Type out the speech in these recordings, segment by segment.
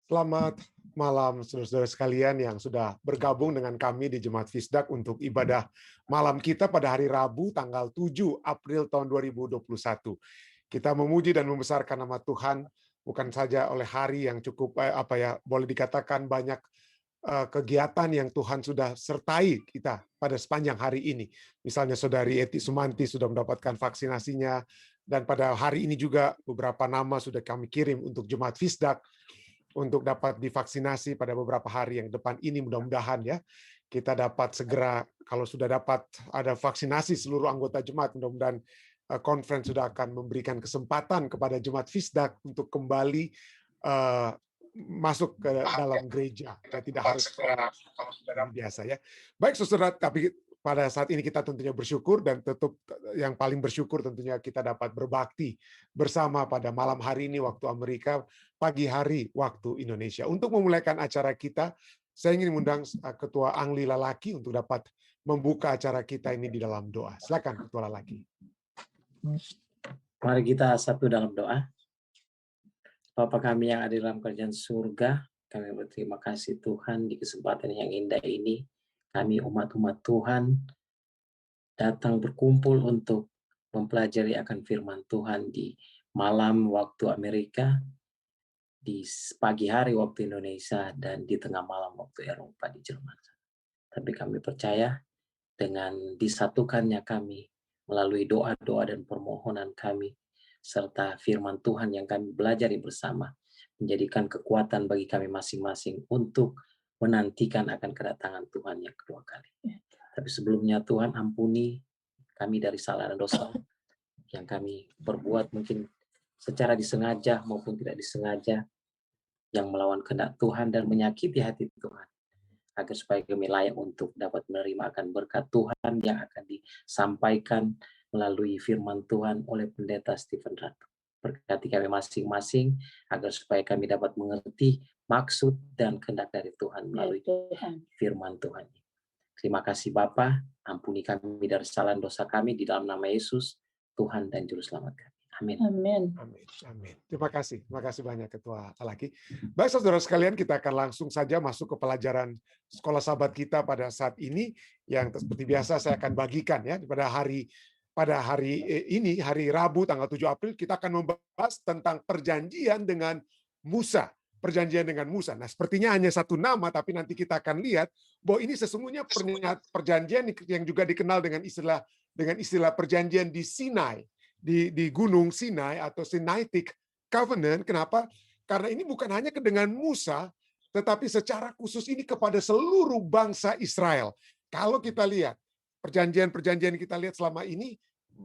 Selamat malam saudara-saudara sekalian yang sudah bergabung dengan kami di Jemaat Fisdak untuk ibadah malam kita pada hari Rabu tanggal 7 April tahun 2021. Kita memuji dan membesarkan nama Tuhan bukan saja oleh hari yang cukup boleh dikatakan banyak kegiatan yang Tuhan sudah sertai kita pada sepanjang hari ini. Misalnya Saudari Eti Sumanti sudah mendapatkan vaksinasinya, dan pada hari ini juga beberapa nama sudah kami kirim untuk Jemaat Fisdak untuk dapat divaksinasi pada beberapa hari yang depan ini. Mudah-mudahan ya kita dapat segera, kalau sudah dapat ada vaksinasi seluruh anggota jemaat, mudah-mudahan conference sudah akan memberikan kesempatan kepada jemaat Fisdak untuk kembali masuk ke dalam gereja. Ya, tidak harus biasa ya. Baik saudara, tapi pada saat ini kita tentunya bersyukur, dan tetap yang paling bersyukur tentunya kita dapat berbakti bersama pada malam hari ini waktu Amerika, pagi hari waktu Indonesia. Untuk memulaikan acara kita, saya ingin mengundang Ketua Angli Lalaki untuk dapat membuka acara kita ini di dalam doa. Silakan Ketua Lalaki. Mari kita satu dalam doa. Bapa kami yang ada dalam kerajaan surga, kami berterima kasih Tuhan di kesempatan yang indah ini. Kami umat-umat Tuhan datang berkumpul untuk mempelajari akan firman Tuhan di malam waktu Amerika, di pagi hari waktu Indonesia, dan di tengah malam waktu Eropa di Jerman. Tapi kami percaya dengan disatukannya kami melalui doa-doa dan permohonan kami, serta firman Tuhan yang kami belajari bersama, menjadikan kekuatan bagi kami masing-masing untuk menantikan akan kedatangan Tuhan yang kedua kali. Tapi sebelumnya Tuhan, ampuni kami dari salah dan dosa yang kami perbuat, mungkin secara disengaja maupun tidak disengaja, yang melawan kehendak Tuhan dan menyakiti hati Tuhan, agar supaya kami layak untuk dapat menerima akan berkat Tuhan yang akan disampaikan melalui firman Tuhan oleh Pendeta Stephen Ratu. Berkati kami masing-masing, agar supaya kami dapat mengerti maksud dan kehendak dari Tuhan melalui firman Tuhan. Terima kasih Bapa, ampuni kami dari kesalahan dosa kami di dalam nama Yesus, Tuhan dan Juru Selamat kami. Amin. Amin. Amin. Amin. Terima kasih banyak Ketua Lalaki. Baik saudara sekalian, kita akan langsung saja masuk ke pelajaran sekolah sahabat kita pada saat ini, yang seperti biasa saya akan bagikan ya pada hari ini, hari Rabu tanggal 7 April, kita akan membahas tentang perjanjian dengan Musa. Perjanjian dengan Musa. Nah, sepertinya hanya satu nama, tapi nanti kita akan lihat bahwa ini sesungguhnya perjanjian yang juga dikenal dengan istilah perjanjian di Sinai, di Gunung Sinai atau Sinaitic Covenant. Kenapa? Karena ini bukan hanya dengan Musa, tetapi secara khusus ini kepada seluruh bangsa Israel. Kalau kita lihat perjanjian-perjanjian kita lihat selama ini,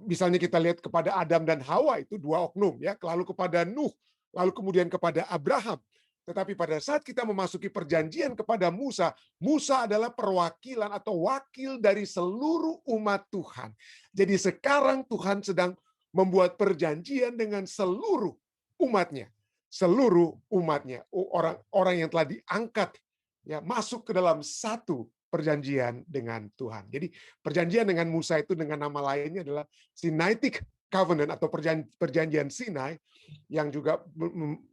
misalnya kita lihat kepada Adam dan Hawa, itu dua oknum ya, lalu kepada Nuh, lalu kemudian kepada Abraham. Tetapi pada saat kita memasuki perjanjian kepada Musa, Musa adalah perwakilan atau wakil dari seluruh umat Tuhan. Jadi sekarang Tuhan sedang membuat perjanjian dengan seluruh umatnya. Seluruh umatnya, orang yang telah diangkat ya masuk ke dalam satu perjanjian dengan Tuhan. Jadi perjanjian dengan Musa itu dengan nama lainnya adalah Sinaitic Covenant atau perjanjian Sinai, yang juga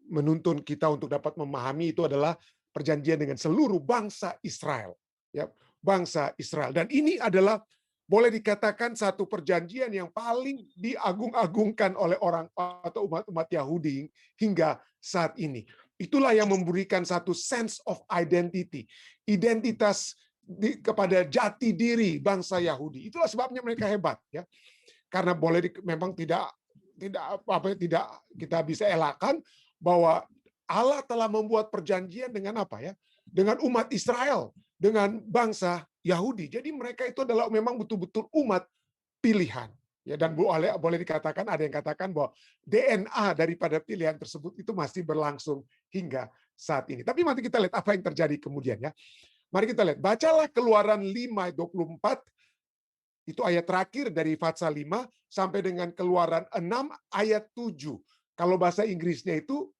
menuntun kita untuk dapat memahami itu adalah perjanjian dengan seluruh bangsa Israel, ya, bangsa Israel. Dan ini adalah boleh dikatakan satu perjanjian yang paling diagung-agungkan oleh orang atau umat Yahudi hingga saat ini. Itulah yang memberikan satu sense of identity, identitas kepada jati diri bangsa Yahudi. Itulah sebabnya mereka hebat, ya. Karena memang tidak kita bisa elakkan bahwa Allah telah membuat perjanjian dengan apa ya? Dengan umat Israel, dengan bangsa Yahudi. Jadi mereka itu adalah memang betul-betul umat pilihan. Ya, dan boleh dikatakan, ada yang katakan bahwa DNA daripada pilihan tersebut itu masih berlangsung hingga saat ini. Tapi mari kita lihat apa yang terjadi kemudian ya. Mari kita lihat, bacalah Keluaran 5:24. Itu ayat terakhir dari Fatsal 5 sampai dengan Keluaran 6 ayat 7. Kalau bahasa Inggrisnya itu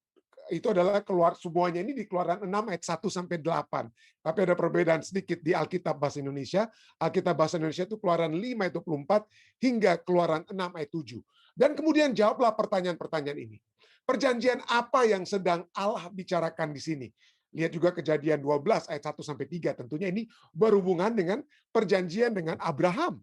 adalah semuanya ini di Keluaran 6 ayat 1 sampai 8. Tapi ada perbedaan sedikit di Alkitab Bahasa Indonesia. Alkitab Bahasa Indonesia itu Keluaran 5 ayat 24 hingga Keluaran 6 ayat 7. Dan kemudian jawablah pertanyaan-pertanyaan ini. Perjanjian apa yang sedang Allah bicarakan di sini? Lihat juga Kejadian 12 ayat 1-3. Tentunya ini berhubungan dengan perjanjian dengan Abraham.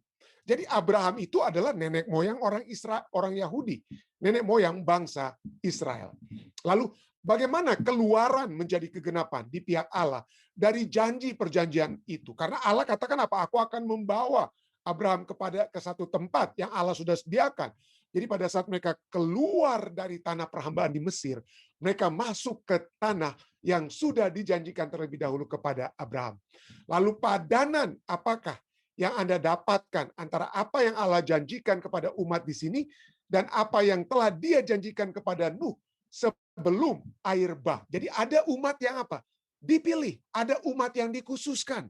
Jadi Abraham itu adalah nenek moyang orang Israel, orang Yahudi, nenek moyang bangsa Israel. Lalu bagaimana keluaran menjadi kegenapan di pihak Allah dari janji perjanjian itu? Karena Allah katakan apa? Aku akan membawa Abraham ke satu tempat yang Allah sudah sediakan. Jadi pada saat mereka keluar dari tanah perhambaan di Mesir, mereka masuk ke tanah yang sudah dijanjikan terlebih dahulu kepada Abraham. Lalu padanan apakah yang Anda dapatkan antara apa yang Allah janjikan kepada umat di sini dan apa yang telah Dia janjikan kepada Nuh sebelum air bah. Jadi ada umat yang apa? Dipilih, ada umat yang dikhususkan.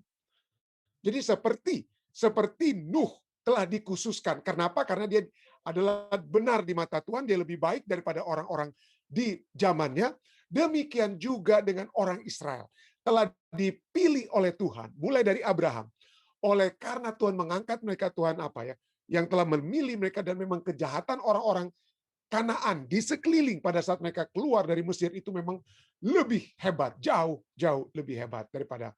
Jadi seperti Nuh telah dikhususkan. Kenapa? Karena dia adalah benar di mata Tuhan, dia lebih baik daripada orang-orang di zamannya. Demikian juga dengan orang Israel. Telah dipilih oleh Tuhan, mulai dari Abraham. Oleh karena Tuhan mengangkat mereka, Tuhan apa ya? Yang telah memilih mereka, dan memang kejahatan orang-orang Kanaan di sekeliling pada saat mereka keluar dari Mesir itu memang lebih hebat, jauh lebih hebat daripada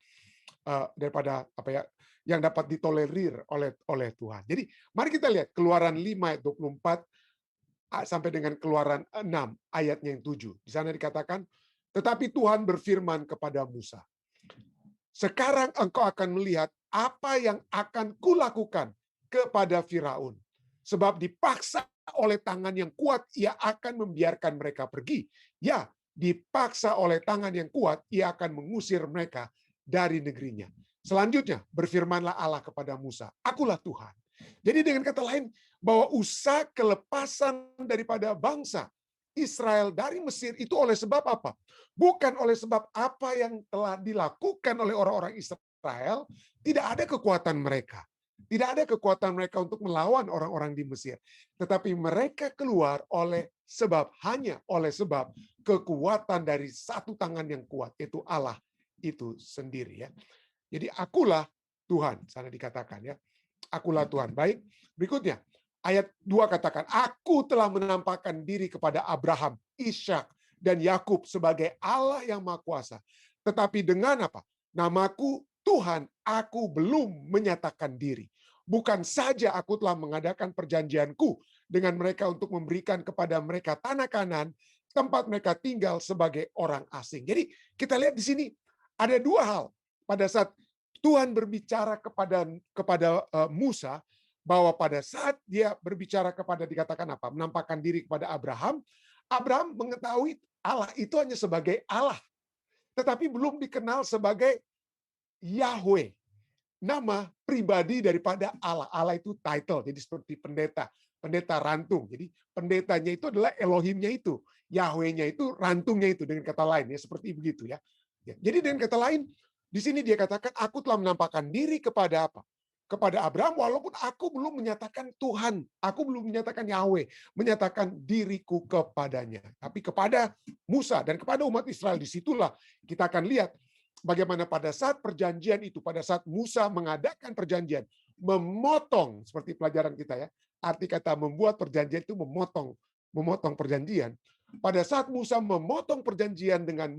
apa ya, yang dapat ditolerir oleh Tuhan. Jadi mari kita lihat Keluaran 5 ayat 24 sampai dengan Keluaran 6 ayatnya yang 7. Di sana dikatakan, tetapi Tuhan berfirman kepada Musa, sekarang engkau akan melihat apa yang akan kulakukan kepada Firaun. Sebab dipaksa oleh tangan yang kuat, ia akan membiarkan mereka pergi. Ya, dipaksa oleh tangan yang kuat, ia akan mengusir mereka dari negerinya. Selanjutnya, berfirmanlah Allah kepada Musa, akulah Tuhan. Jadi dengan kata lain, bahwa usaha kelepasan daripada bangsa Israel dari Mesir itu oleh sebab apa? Bukan oleh sebab apa yang telah dilakukan oleh orang-orang Israel, tidak ada kekuatan mereka. Tidak ada kekuatan mereka untuk melawan orang-orang di Mesir. Tetapi mereka keluar hanya oleh sebab kekuatan dari satu tangan yang kuat, yaitu Allah itu sendiri. Ya. Jadi akulah Tuhan, sana dikatakan ya. Akulah Tuhan. Baik, berikutnya. Ayat 2 katakan, aku telah menampakkan diri kepada Abraham, Ishak, dan Yakub sebagai Allah yang Maha Kuasa. Tetapi dengan apa? Namaku Tuhan, aku belum menyatakan diri. Bukan saja aku telah mengadakan perjanjianku dengan mereka untuk memberikan kepada mereka tanah Kanaan, tempat mereka tinggal sebagai orang asing. Jadi kita lihat di sini ada dua hal. Pada saat Tuhan berbicara kepada Musa, bahwa pada saat dia berbicara dikatakan apa? Menampakkan diri kepada Abraham, Abraham mengetahui Allah itu hanya sebagai Allah, tetapi belum dikenal sebagai Yahweh, nama pribadi daripada Allah. Allah itu title, jadi seperti pendeta rantung. Jadi pendetanya itu adalah Elohimnya itu, Yahwehnya itu rantungnya itu, dengan kata lain ya, seperti begitu ya. Jadi dengan kata lain, di sini dia katakan, aku telah menampakkan diri kepada apa? Kepada Abraham, walaupun aku belum menyatakan Tuhan, aku belum menyatakan Yahweh, menyatakan diriku kepadanya. Tapi kepada Musa dan kepada umat Israel, disitulah kita akan lihat bagaimana pada saat perjanjian itu, pada saat Musa mengadakan perjanjian, memotong, seperti pelajaran kita ya, arti kata membuat perjanjian itu memotong perjanjian. Pada saat Musa memotong perjanjian dengan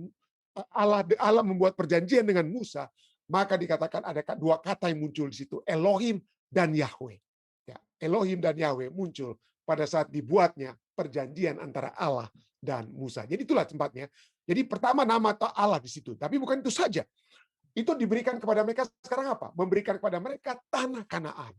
Allah membuat perjanjian dengan Musa, maka dikatakan ada dua kata yang muncul di situ, Elohim dan Yahweh. Ya, Elohim dan Yahweh muncul pada saat dibuatnya perjanjian antara Allah dan Musa. Jadi itulah tempatnya. Jadi pertama nama Allah di situ. Tapi bukan itu saja. Itu diberikan kepada mereka sekarang apa? Memberikan kepada mereka tanah Kanaan.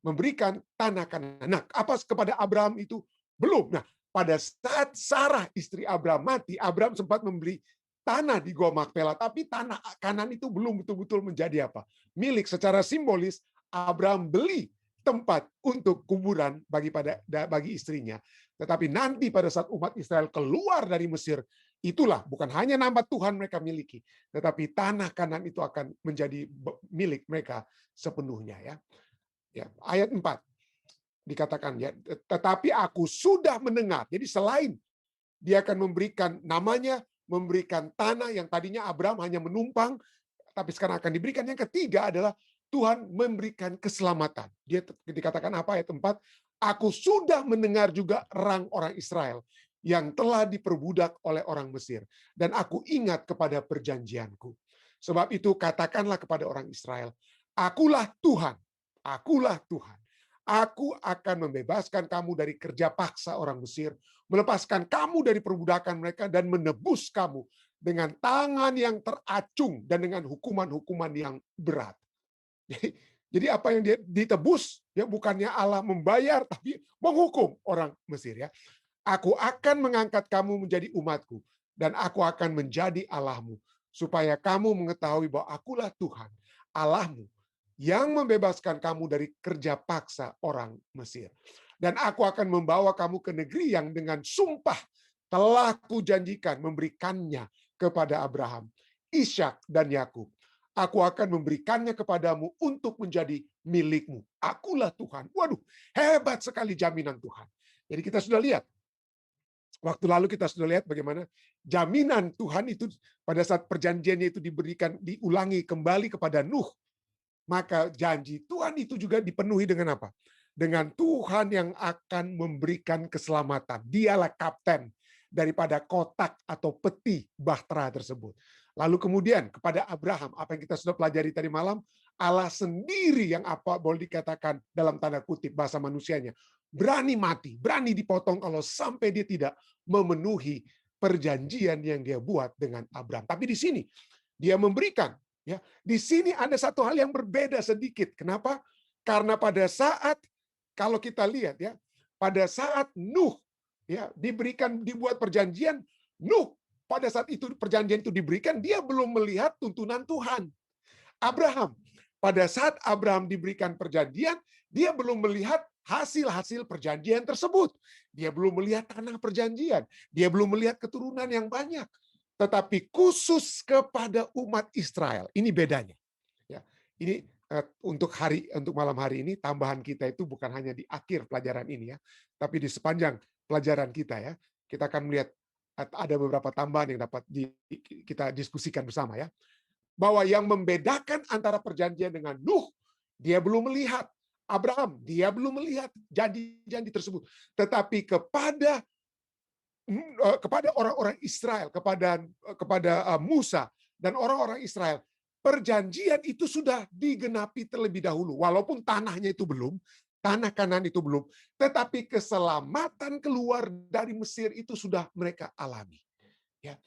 Memberikan tanah Kanaan. Nah, apa kepada Abraham itu? Belum. Nah, pada saat Sarah istri Abraham mati, Abraham sempat membeli tanah di Gua Makpela, tapi tanah Kanaan itu belum betul-betul menjadi apa? Milik. Secara simbolis, Abraham beli tempat untuk kuburan bagi istrinya. Tetapi nanti pada saat umat Israel keluar dari Mesir, itulah bukan hanya nama Tuhan mereka miliki, tetapi tanah Kanaan itu akan menjadi milik mereka sepenuhnya. Ya, ayat 4 dikatakan ya, tetapi aku sudah mendengar. Jadi selain dia akan memberikan namanya, memberikan tanah yang tadinya Abraham hanya menumpang, tapi sekarang akan diberikan. Yang ketiga adalah Tuhan memberikan keselamatan. Dia dikatakan apa ayat 4? Aku sudah mendengar juga erang orang Israel yang telah diperbudak oleh orang Mesir. Dan aku ingat kepada perjanjianku. Sebab itu katakanlah kepada orang Israel, akulah Tuhan, akulah Tuhan. Aku akan membebaskan kamu dari kerja paksa orang Mesir, melepaskan kamu dari perbudakan mereka, dan menebus kamu dengan tangan yang teracung dan dengan hukuman-hukuman yang berat. Jadi apa yang dia ditebus, ya bukannya Allah membayar, tapi menghukum orang Mesir. Ya, aku akan mengangkat kamu menjadi umatku, dan aku akan menjadi Allahmu, supaya kamu mengetahui bahwa akulah Tuhan, Allahmu, yang membebaskan kamu dari kerja paksa orang Mesir. Dan aku akan membawa kamu ke negeri yang dengan sumpah telah kujanjikan memberikannya kepada Abraham, Ishak, dan Yakub. Aku akan memberikannya kepadamu untuk menjadi milikmu. Akulah Tuhan. Waduh, hebat sekali jaminan Tuhan. Jadi kita sudah lihat, waktu lalu kita sudah lihat bagaimana jaminan Tuhan itu pada saat perjanjiannya itu diberikan, diulangi kembali kepada Nuh. Maka janji Tuhan itu juga dipenuhi dengan apa? Dengan Tuhan yang akan memberikan keselamatan. Dialah kapten daripada kotak atau peti bahtera tersebut. Lalu kemudian kepada Abraham, apa yang kita sudah pelajari tadi malam, Allah sendiri yang apa boleh dikatakan dalam tanda kutip bahasa manusianya, berani mati, berani dipotong kalau sampai dia tidak memenuhi perjanjian yang dia buat dengan Abraham. Tapi di sini dia memberikan, ya, di sini ada satu hal yang berbeda sedikit. Kenapa? Karena pada saat, kalau kita lihat ya, pada saat Nuh ya dibuat perjanjian, Nuh pada saat itu perjanjian itu diberikan, dia belum melihat tuntunan Tuhan. Abraham, pada saat Abraham diberikan perjanjian, dia belum melihat hasil-hasil perjanjian tersebut. Dia belum melihat tanah perjanjian. Dia belum melihat keturunan yang banyak. Tetapi khusus kepada umat Israel, ini bedanya. Ya, ini untuk malam hari ini, tambahan kita itu bukan hanya di akhir pelajaran ini ya, tapi di sepanjang pelajaran kita ya, kita akan melihat ada beberapa tambahan yang dapat kita diskusikan bersama ya. Bahwa yang membedakan antara perjanjian dengan Nuh, dia belum melihat. Abraham, dia belum melihat janji-janji tersebut. Tetapi kepada orang-orang Israel, kepada Musa dan orang-orang Israel, perjanjian itu sudah digenapi terlebih dahulu. Walaupun tanahnya itu belum, tanah Kanan itu belum, tetapi keselamatan keluar dari Mesir itu sudah mereka alami. Ya,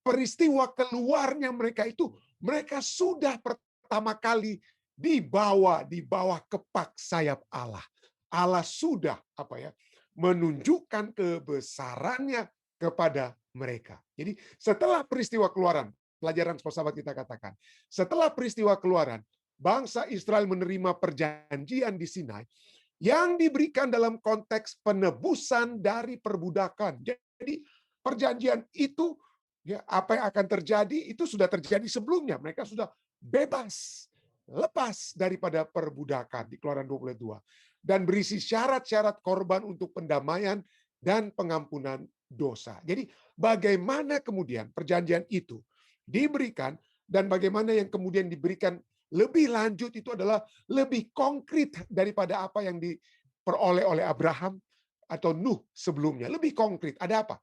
peristiwa keluarnya mereka itu, mereka sudah pertama kali dibawa di bawah kepak sayap Allah. Allah sudah menunjukkan kebesarannya kepada mereka. Jadi setelah peristiwa keluaran, pelajaran sahabat kita katakan, setelah peristiwa keluaran, bangsa Israel menerima perjanjian di Sinai yang diberikan dalam konteks penebusan dari perbudakan. Jadi perjanjian itu, ya, apa yang akan terjadi itu sudah terjadi sebelumnya. Mereka sudah bebas, lepas daripada perbudakan di Keluaran 22. Dan berisi syarat-syarat korban untuk pendamaian dan pengampunan dosa. Jadi bagaimana kemudian perjanjian itu diberikan dan bagaimana yang kemudian diberikan lebih lanjut itu adalah lebih konkret daripada apa yang diperoleh oleh Abraham atau Nuh sebelumnya. Lebih konkret. Ada apa?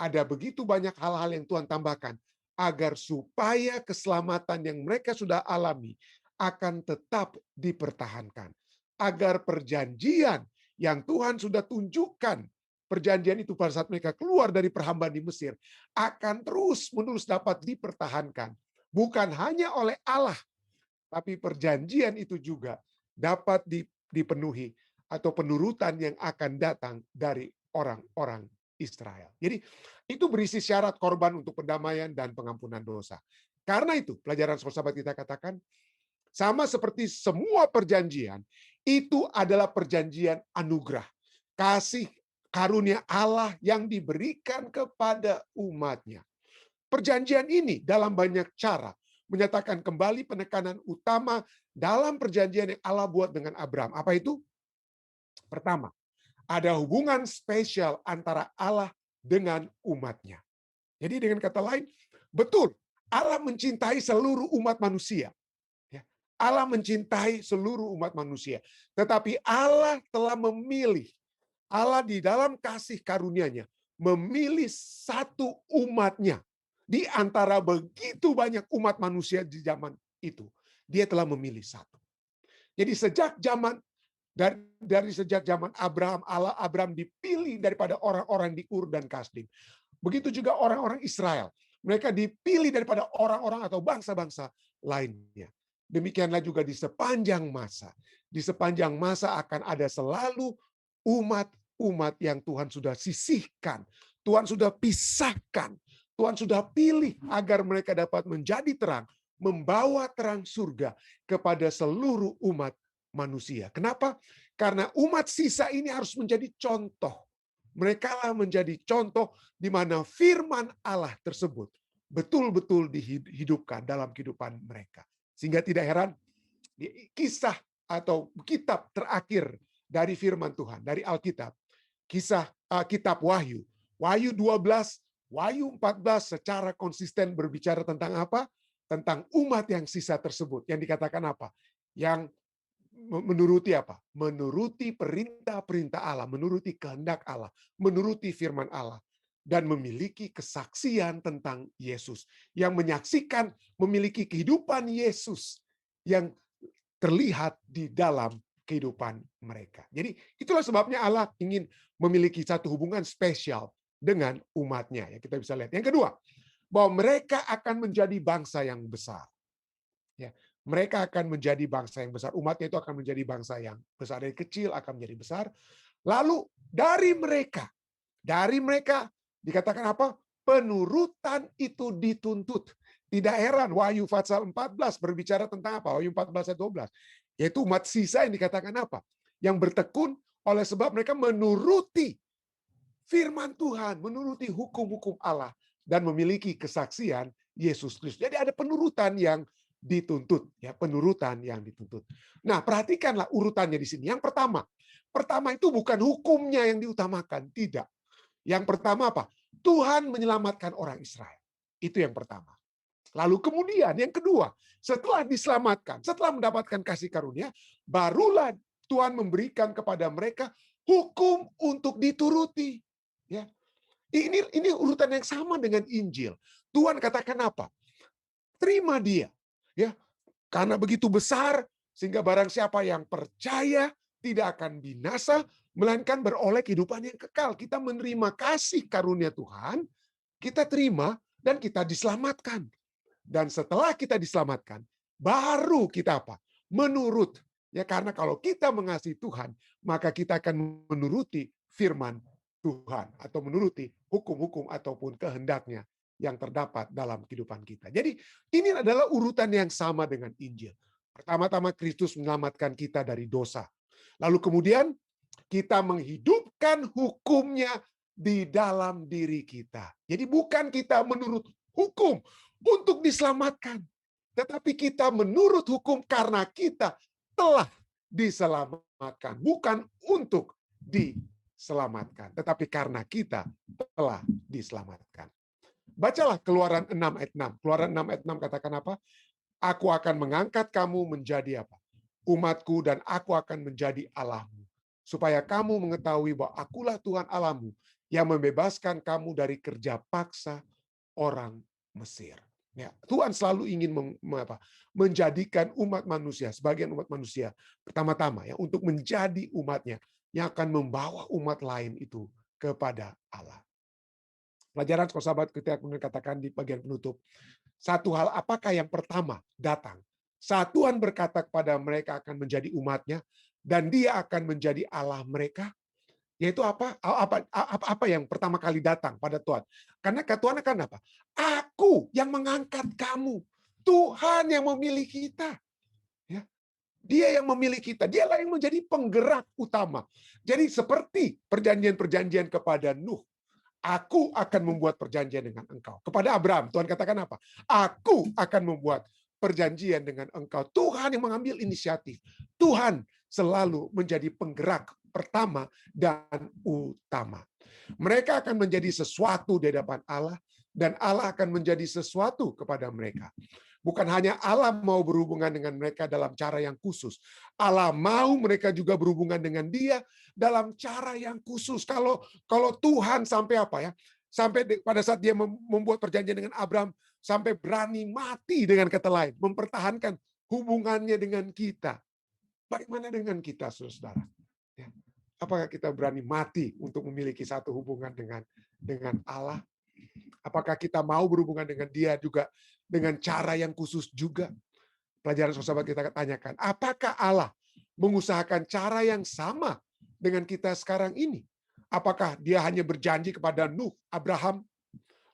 Ada begitu banyak hal-hal yang Tuhan tambahkan agar supaya keselamatan yang mereka sudah alami akan tetap dipertahankan. Agar perjanjian yang Tuhan sudah tunjukkan, perjanjian itu pada saat mereka keluar dari perhambaan di Mesir, akan terus-menerus dapat dipertahankan. Bukan hanya oleh Allah, tapi perjanjian itu juga dapat dipenuhi atau penurutan yang akan datang dari orang-orang Israel. Jadi itu berisi syarat korban untuk pendamaian dan pengampunan dosa. Karena itu pelajaran sahabat kita katakan, sama seperti semua perjanjian, itu adalah perjanjian anugerah. Kasih karunia Allah yang diberikan kepada umatnya. Perjanjian ini dalam banyak cara menyatakan kembali penekanan utama dalam perjanjian yang Allah buat dengan Abraham. Apa itu? Pertama, ada hubungan spesial antara Allah dengan umatnya. Jadi dengan kata lain, betul, Allah mencintai seluruh umat manusia. Allah mencintai seluruh umat manusia. Tetapi Allah telah memilih, Allah di dalam kasih karunia-Nya memilih satu umatnya di antara begitu banyak umat manusia di zaman itu. Dia telah memilih satu. Jadi sejak zaman dari sejak zaman Abraham, Allah Abraham dipilih daripada orang-orang di Ur dan Kasdim. Begitu juga orang-orang Israel. Mereka dipilih daripada orang-orang atau bangsa-bangsa lainnya. Demikianlah juga di sepanjang masa. Di sepanjang masa akan ada selalu umat-umat yang Tuhan sudah sisihkan. Tuhan sudah pisahkan. Tuhan sudah pilih agar mereka dapat menjadi terang. Membawa terang surga kepada seluruh umat manusia. Kenapa? Karena umat sisa ini harus menjadi contoh. Mereka lah menjadi contoh di mana firman Allah tersebut betul-betul dihidupkan dalam kehidupan mereka. Sehingga tidak heran, di kisah atau kitab terakhir dari firman Tuhan, dari Alkitab, kitab Wahyu, Wahyu 12, Wahyu 14 secara konsisten berbicara tentang apa? Tentang umat yang sisa tersebut. Yang dikatakan apa? Yang menuruti apa? Menuruti perintah-perintah Allah, menuruti kehendak Allah, menuruti firman Allah, dan memiliki kesaksian tentang Yesus. Yang menyaksikan memiliki kehidupan Yesus yang terlihat di dalam kehidupan mereka. Jadi itulah sebabnya Allah ingin memiliki satu hubungan spesial dengan umatnya. Ya, kita bisa lihat. Yang kedua, bahwa mereka akan menjadi bangsa yang besar. Ya, mereka akan menjadi bangsa yang besar. Umatnya itu akan menjadi bangsa yang besar. Dari kecil akan menjadi besar. Lalu dari mereka dikatakan apa? Penurutan itu dituntut. Tidak heran Wahyu pasal 14 berbicara tentang apa? Wahyu 14 ayat 12. Yaitu umat sisa yang dikatakan apa? Yang bertekun oleh sebab mereka menuruti firman Tuhan, menuruti hukum-hukum Allah, dan memiliki kesaksian Yesus Kristus. Jadi ada penurutan yang dituntut, ya, penurutan yang dituntut. Nah, perhatikanlah urutannya di sini. Yang pertama itu bukan hukumnya yang diutamakan, tidak. Yang pertama apa? Tuhan menyelamatkan orang Israel. Itu yang pertama. Lalu kemudian yang kedua, setelah diselamatkan, setelah mendapatkan kasih karunia, barulah Tuhan memberikan kepada mereka hukum untuk dituruti. Ya. Ini urutan yang sama dengan Injil. Tuhan katakan apa? Terima dia. Ya, karena begitu besar sehingga barang siapa yang percaya tidak akan binasa melainkan beroleh kehidupan yang kekal. Kita menerima kasih karunia Tuhan, kita terima dan kita diselamatkan. Dan setelah kita diselamatkan, baru kita apa? Menurut. Ya, karena kalau kita mengasihi Tuhan, maka kita akan menuruti firman Tuhan atau menuruti hukum-hukum ataupun kehendaknya yang terdapat dalam kehidupan kita. Jadi ini adalah urutan yang sama dengan Injil. Pertama-tama Kristus menyelamatkan kita dari dosa. Lalu kemudian kita menghidupkan hukumnya di dalam diri kita. Jadi bukan kita menurut hukum untuk diselamatkan. Tetapi kita menurut hukum karena kita telah diselamatkan. Bukan untuk diselamatkan. Tetapi karena kita telah diselamatkan. Bacalah Keluaran 6 ayat 6. Keluaran 6 ayat 6 katakan apa? Aku akan mengangkat kamu menjadi apa? Umatku dan aku akan menjadi Allahmu. Supaya kamu mengetahui bahwa akulah Tuhan Allahmu yang membebaskan kamu dari kerja paksa orang Mesir. Ya, Tuhan selalu ingin menjadikan umat manusia, sebagian umat manusia, pertama-tama ya untuk menjadi umatnya yang akan membawa umat lain itu kepada Allah. Pelajaran sekolah sahabat kita kemudian katakan di bagian penutup. Satu hal apakah yang pertama datang? Saat Tuhan berkata kepada mereka akan menjadi umatnya dan dia akan menjadi Allah mereka. Yaitu apa yang pertama kali datang pada Tuhan? Karena Tuhan akan apa? Aku yang mengangkat kamu. Tuhan yang memilih kita. Ya. Dia yang memilih kita. Dialah yang menjadi penggerak utama. Jadi seperti perjanjian-perjanjian kepada Nuh. Aku akan membuat perjanjian dengan engkau. Kepada Abraham, Tuhan katakan apa? Aku akan membuat perjanjian dengan engkau. Tuhan yang mengambil inisiatif. Tuhan selalu menjadi penggerak pertama dan utama. Mereka akan menjadi sesuatu di hadapan Allah, dan Allah akan menjadi sesuatu kepada mereka. Bukan hanya Allah mau berhubungan dengan mereka dalam cara yang khusus. Allah mau mereka juga berhubungan dengan Dia dalam cara yang khusus. Kalau Tuhan sampai apa ya? Sampai pada saat Dia membuat perjanjian dengan Abraham, sampai berani mati dengan kata lain, mempertahankan hubungannya dengan kita. Bagaimana dengan kita, saudara? Ya. Apakah kita berani mati untuk memiliki satu hubungan dengan Allah? Apakah kita mau berhubungan dengan Dia juga dengan cara yang khusus juga? Pelajaran sahabat kita tanyakan, apakah Allah mengusahakan cara yang sama dengan kita sekarang ini? Apakah Dia hanya berjanji kepada Nuh, Abraham,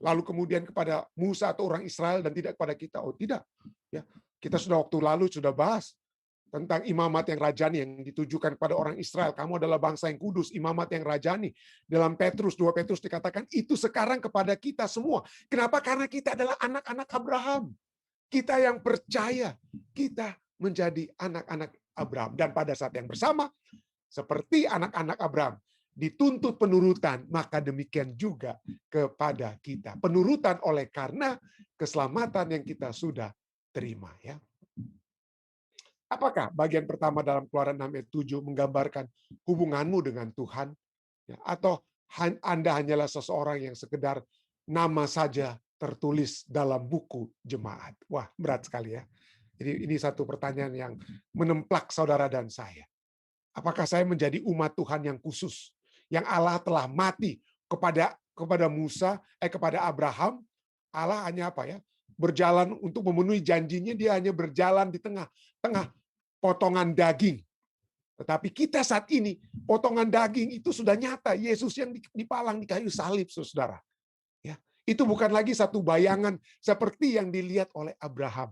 lalu kemudian kepada Musa atau orang Israel dan tidak kepada kita? Oh tidak. Ya, kita sudah waktu lalu sudah bahas tentang imamat yang rajani yang ditujukan kepada orang Israel. Kamu adalah bangsa yang kudus, imamat yang rajani. Dalam Petrus, 2 Petrus dikatakan, itu sekarang kepada kita semua. Kenapa? Karena kita adalah anak-anak Abraham. Kita yang percaya, kita menjadi anak-anak Abraham. Dan pada saat yang bersama, seperti anak-anak Abraham, dituntut penurutan, maka demikian juga kepada kita. Penurutan oleh karena keselamatan yang kita sudah terima. Ya. Apakah bagian pertama dalam Keluaran 6 ayat 7 menggambarkan hubunganmu dengan Tuhan? Ya, atau Anda hanyalah seseorang yang sekedar nama saja tertulis dalam buku jemaat? Wah, berat sekali ya. Jadi ini satu pertanyaan yang menemplak saudara dan saya. Apakah saya menjadi umat Tuhan yang khusus? Yang Allah telah mati kepada Musa, kepada Abraham. Allah hanya apa ya? Berjalan untuk memenuhi janjinya, dia hanya berjalan di tengah potongan daging. Tetapi kita saat ini, potongan daging itu sudah nyata. Yesus yang dipalang di kayu salib, saudara. Ya, itu bukan lagi satu bayangan seperti yang dilihat oleh Abraham.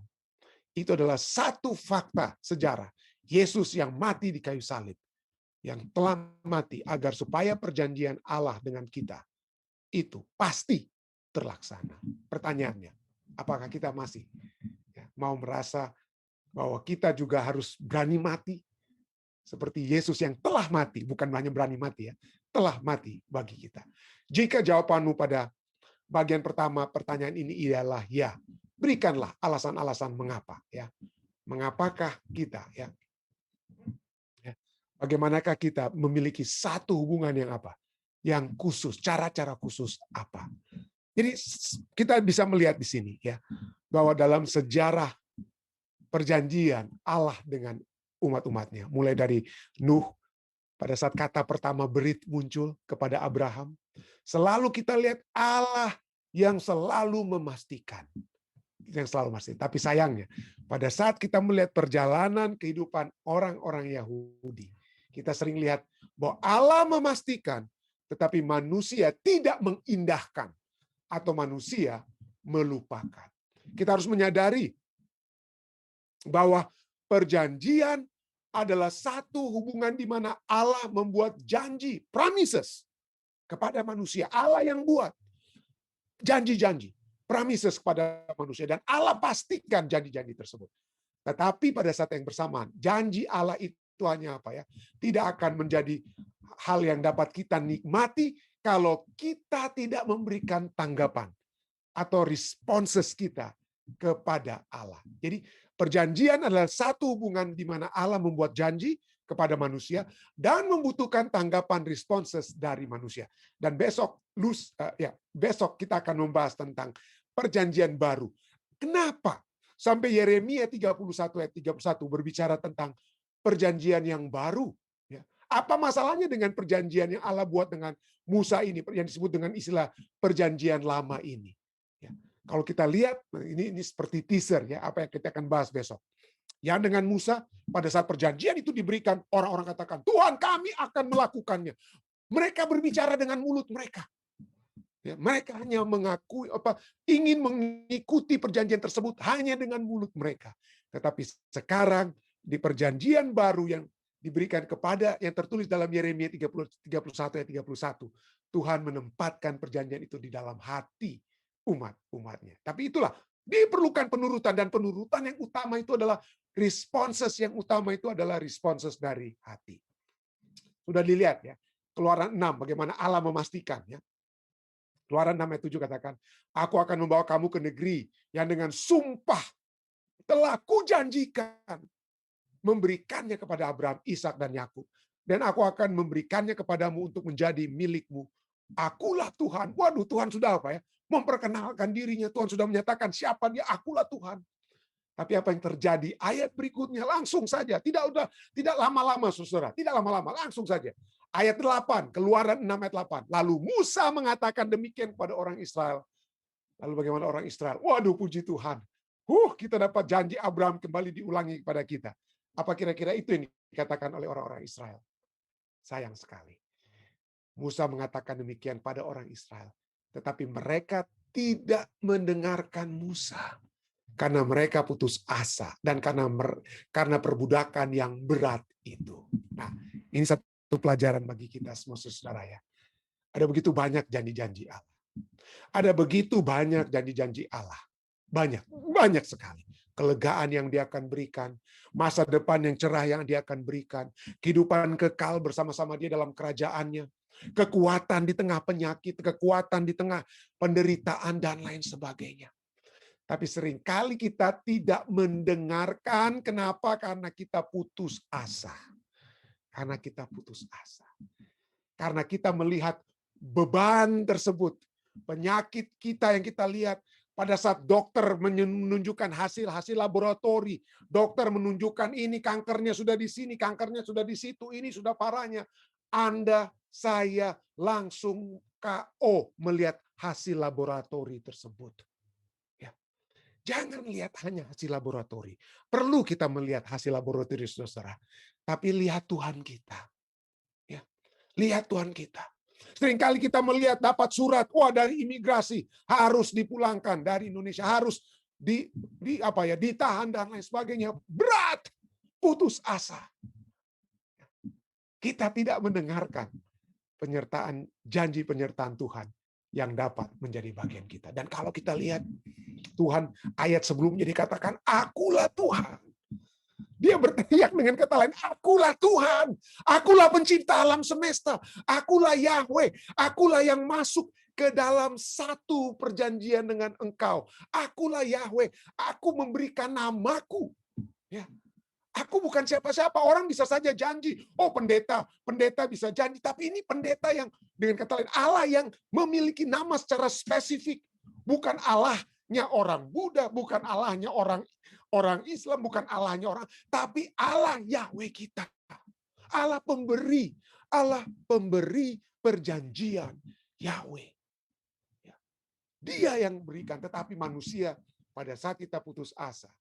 Itu adalah satu fakta sejarah. Yesus yang mati di kayu salib. Yang telah mati agar supaya perjanjian Allah dengan kita itu pasti terlaksana. Pertanyaannya, apakah kita masih mau merasa bahwa kita juga harus berani mati seperti Yesus yang telah mati, bukan hanya berani mati ya, telah mati bagi kita. Jika jawabanmu pada bagian pertama pertanyaan ini ialah ya, berikanlah alasan-alasan mengapa ya. Mengapakah kita ya? Bagaimanakah kita memiliki satu hubungan yang apa? Yang khusus, cara-cara khusus apa? Jadi kita bisa melihat di sini ya, bahwa dalam sejarah perjanjian Allah dengan umat-umatnya, mulai dari Nuh, pada saat kata pertama berit muncul kepada Abraham, selalu kita lihat Allah yang selalu memastikan. Tapi sayangnya, pada saat kita melihat perjalanan kehidupan orang-orang Yahudi, kita sering lihat bahwa Allah memastikan, tetapi manusia tidak mengindahkan, atau manusia melupakan. Kita harus menyadari bahwa perjanjian adalah satu hubungan di mana Allah membuat janji, promises, kepada manusia. Allah yang buat janji-janji, promises kepada manusia. Dan Allah pastikan janji-janji tersebut. Tetapi pada saat yang bersamaan, janji Allah itu hanya apa ya? Tidak akan menjadi hal yang dapat kita nikmati kalau kita tidak memberikan tanggapan atau responses kita kepada Allah. Jadi perjanjian adalah satu hubungan di mana Allah membuat janji kepada manusia dan membutuhkan tanggapan responses dari manusia. Dan besok kita akan membahas tentang perjanjian baru. Kenapa sampai Yeremia 31 ayat 31 berbicara tentang perjanjian yang baru? Apa masalahnya dengan perjanjian yang Allah buat dengan Musa ini, yang disebut dengan istilah perjanjian lama ini? Kalau kita lihat, ini seperti teaser ya, apa yang kita akan bahas besok. Yang dengan Musa, pada saat perjanjian itu diberikan, orang-orang katakan, Tuhan kami akan melakukannya. Mereka berbicara dengan mulut mereka. Ya, mereka hanya ingin mengikuti perjanjian tersebut hanya dengan mulut mereka. Tetapi sekarang di perjanjian baru yang diberikan kepada yang tertulis dalam Yeremia 31 ayat 31, Tuhan menempatkan perjanjian itu di dalam hati umatnya. Tapi itulah diperlukan penurutan, dan penurutan yang utama itu adalah responses dari hati. Sudah dilihat ya, Keluaran 6 bagaimana Allah memastikan ya. Keluaran 6 ayat 7 katakan, aku akan membawa kamu ke negeri yang dengan sumpah telah kujanjikan memberikannya kepada Abraham, Ishak dan Yakub. Dan aku akan memberikannya kepadamu untuk menjadi milikmu. Akulah Tuhan. Waduh, Tuhan sudah apa ya? Memperkenalkan dirinya. Tuhan sudah menyatakan siapa dia. Akulah Tuhan. Tapi apa yang terjadi? Ayat berikutnya langsung saja. Tidak lama-lama, saudara. Tidak lama-lama, langsung saja. Ayat 8, Keluaran 6 ayat 8. Lalu Musa mengatakan demikian kepada orang Israel. Lalu bagaimana orang Israel? Waduh, puji Tuhan. Kita dapat janji Abraham kembali diulangi kepada kita. Apa kira-kira itu yang dikatakan oleh orang-orang Israel? Sayang sekali. Musa mengatakan demikian pada orang Israel. Tetapi mereka tidak mendengarkan Musa. Karena mereka putus asa dan karena perbudakan yang berat itu. Nah, ini satu pelajaran bagi kita semua saudara ya. Ada begitu banyak janji-janji Allah. Ada begitu banyak janji-janji Allah. Banyak sekali. Kelegaan yang dia akan berikan, masa depan yang cerah yang dia akan berikan, kehidupan kekal bersama-sama dia dalam kerajaannya, kekuatan di tengah penyakit, kekuatan di tengah penderitaan dan lain sebagainya. Tapi seringkali kita tidak mendengarkan. Kenapa? Karena kita putus asa. Karena kita putus asa. Karena kita melihat beban tersebut. Penyakit kita yang kita lihat. Pada saat dokter menunjukkan hasil laboratori. Dokter menunjukkan ini kankernya sudah di sini, kankernya sudah di situ, ini sudah parahnya. Anda, saya langsung KO melihat hasil laboratori tersebut. Jangan lihat hanya hasil laboratori. Perlu kita melihat hasil laboratori, saudara. Tapi lihat Tuhan kita. Ya, lihat Tuhan kita. Seringkali kita melihat dapat surat, dari imigrasi harus dipulangkan dari Indonesia, harus ditahan dan lain sebagainya. Berat, putus asa. Kita tidak mendengarkan janji penyertaan Tuhan yang dapat menjadi bagian kita. Dan kalau kita lihat Tuhan, ayat sebelumnya dikatakan, akulah Tuhan. Dia berteriak dengan kata lain, akulah Tuhan. Akulah pencipta alam semesta. Akulah Yahweh. Akulah yang masuk ke dalam satu perjanjian dengan engkau. Akulah Yahweh. Aku memberikan namaku. Ya. Aku bukan siapa-siapa. Orang bisa saja janji. Pendeta bisa janji. Tapi ini pendeta yang, dengan kata lain, Allah yang memiliki nama secara spesifik. Bukan Allahnya orang Buddha, bukan Allahnya orang Islam, bukan Allahnya orang, tapi Allah Yahweh kita. Allah pemberi perjanjian Yahweh. Dia yang berikan, tetapi manusia pada saat kita putus asa,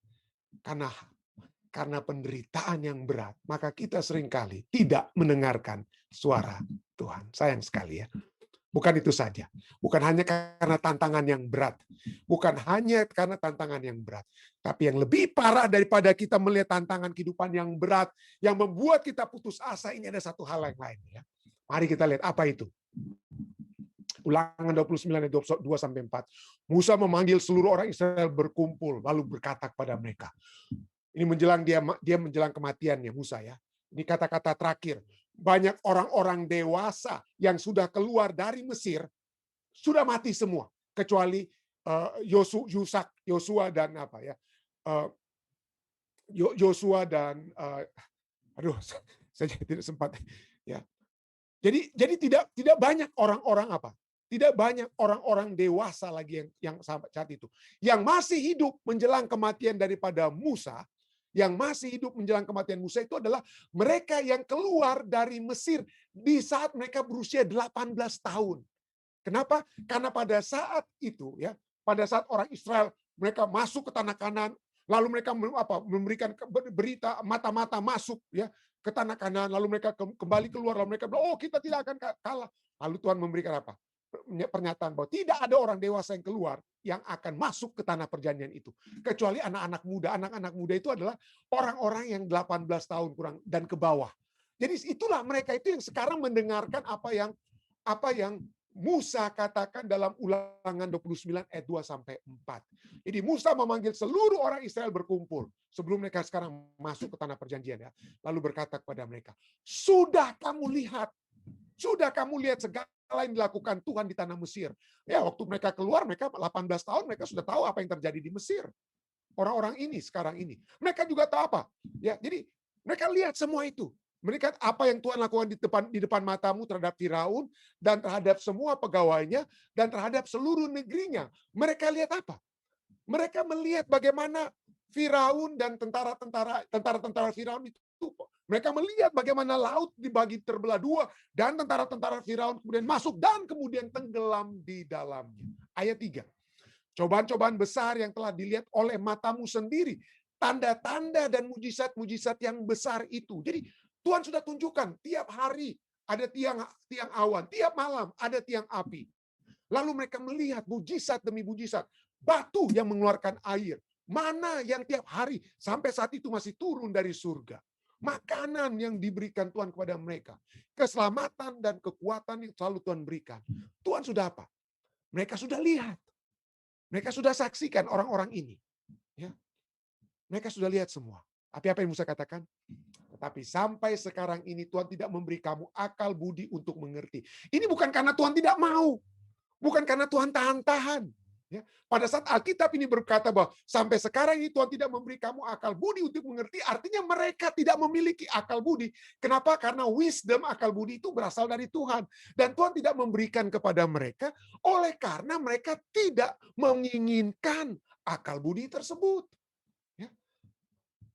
karena penderitaan yang berat, maka kita seringkali tidak mendengarkan suara Tuhan. Sayang sekali ya. Bukan itu saja. Bukan hanya karena tantangan yang berat. Bukan hanya karena tantangan yang berat. Tapi yang lebih parah daripada kita melihat tantangan kehidupan yang berat, yang membuat kita putus asa, ini ada satu hal yang lain. Ya. Mari kita lihat apa itu. Ulangan 29 ayat 2-4. Musa memanggil seluruh orang Israel berkumpul, lalu berkata kepada mereka. Ini menjelang dia menjelang kematiannya Musa ya. Ini kata-kata terakhir. Banyak orang-orang dewasa yang sudah keluar dari Mesir sudah mati semua, kecuali Yosua dan Yosua dan saya tidak sempat ya. Jadi tidak banyak orang-orang tidak banyak orang-orang dewasa lagi yang saat itu yang masih hidup menjelang kematian daripada Musa. Yang masih hidup menjelang kematian Musa itu adalah mereka yang keluar dari Mesir di saat mereka berusia 18 tahun. Kenapa? Karena pada saat itu ya, pada saat orang Israel mereka masuk ke tanah Kanaan, lalu mereka memberikan berita mata-mata masuk ya ke tanah Kanaan, lalu mereka kembali keluar, lalu mereka bilang, kita tidak akan kalah. Lalu Tuhan memberikan apa? Pernyataan bahwa tidak ada orang dewasa yang keluar yang akan masuk ke tanah perjanjian itu. Kecuali anak-anak muda. Anak-anak muda itu adalah orang-orang yang 18 tahun kurang dan ke bawah. Jadi itulah mereka itu yang sekarang mendengarkan apa yang Musa katakan dalam Ulangan 29 ayat 2-4. Jadi Musa memanggil seluruh orang Israel berkumpul sebelum mereka sekarang masuk ke tanah perjanjian ya. Lalu berkata kepada mereka, sudah kamu lihat segala yang dilakukan Tuhan di tanah Mesir. Ya, waktu mereka keluar, mereka 18 tahun, mereka sudah tahu apa yang terjadi di Mesir. orang-orang ini sekarang ini. Mereka juga tahu apa? Ya, jadi mereka lihat semua itu. Mereka apa yang Tuhan lakukan di depan matamu terhadap Firaun dan terhadap semua pegawainya dan terhadap seluruh negerinya. Mereka lihat apa? Mereka melihat bagaimana Firaun dan tentara-tentara Firaun itu, mereka melihat bagaimana laut dibagi terbelah dua dan tentara-tentara Firaun kemudian masuk dan kemudian tenggelam di dalamnya. Ayat 3. Cobaan-cobaan besar yang telah dilihat oleh matamu sendiri, tanda-tanda dan mujizat-mujizat yang besar itu. Jadi Tuhan sudah tunjukkan tiap hari ada tiang awan, tiap malam ada tiang api. Lalu mereka melihat mujizat demi mujizat, batu yang mengeluarkan air, mana yang tiap hari sampai saat itu masih turun dari surga. Makanan yang diberikan Tuhan kepada mereka, keselamatan dan kekuatan yang selalu Tuhan berikan. Tuhan sudah apa? Mereka sudah lihat. Mereka sudah saksikan orang-orang ini. Ya. Mereka sudah lihat semua. Tapi apa yang Musa katakan? Tetapi sampai sekarang ini Tuhan tidak memberi kamu akal budi untuk mengerti. Ini bukan karena Tuhan tidak mau. Bukan karena Tuhan tahan-tahan. Ya. Pada saat Alkitab ini berkata bahwa sampai sekarang ini Tuhan tidak memberi kamu akal budi untuk mengerti, artinya mereka tidak memiliki akal budi. Kenapa? Karena wisdom, akal budi itu berasal dari Tuhan. Dan Tuhan tidak memberikan kepada mereka oleh karena mereka tidak menginginkan akal budi tersebut. Ya.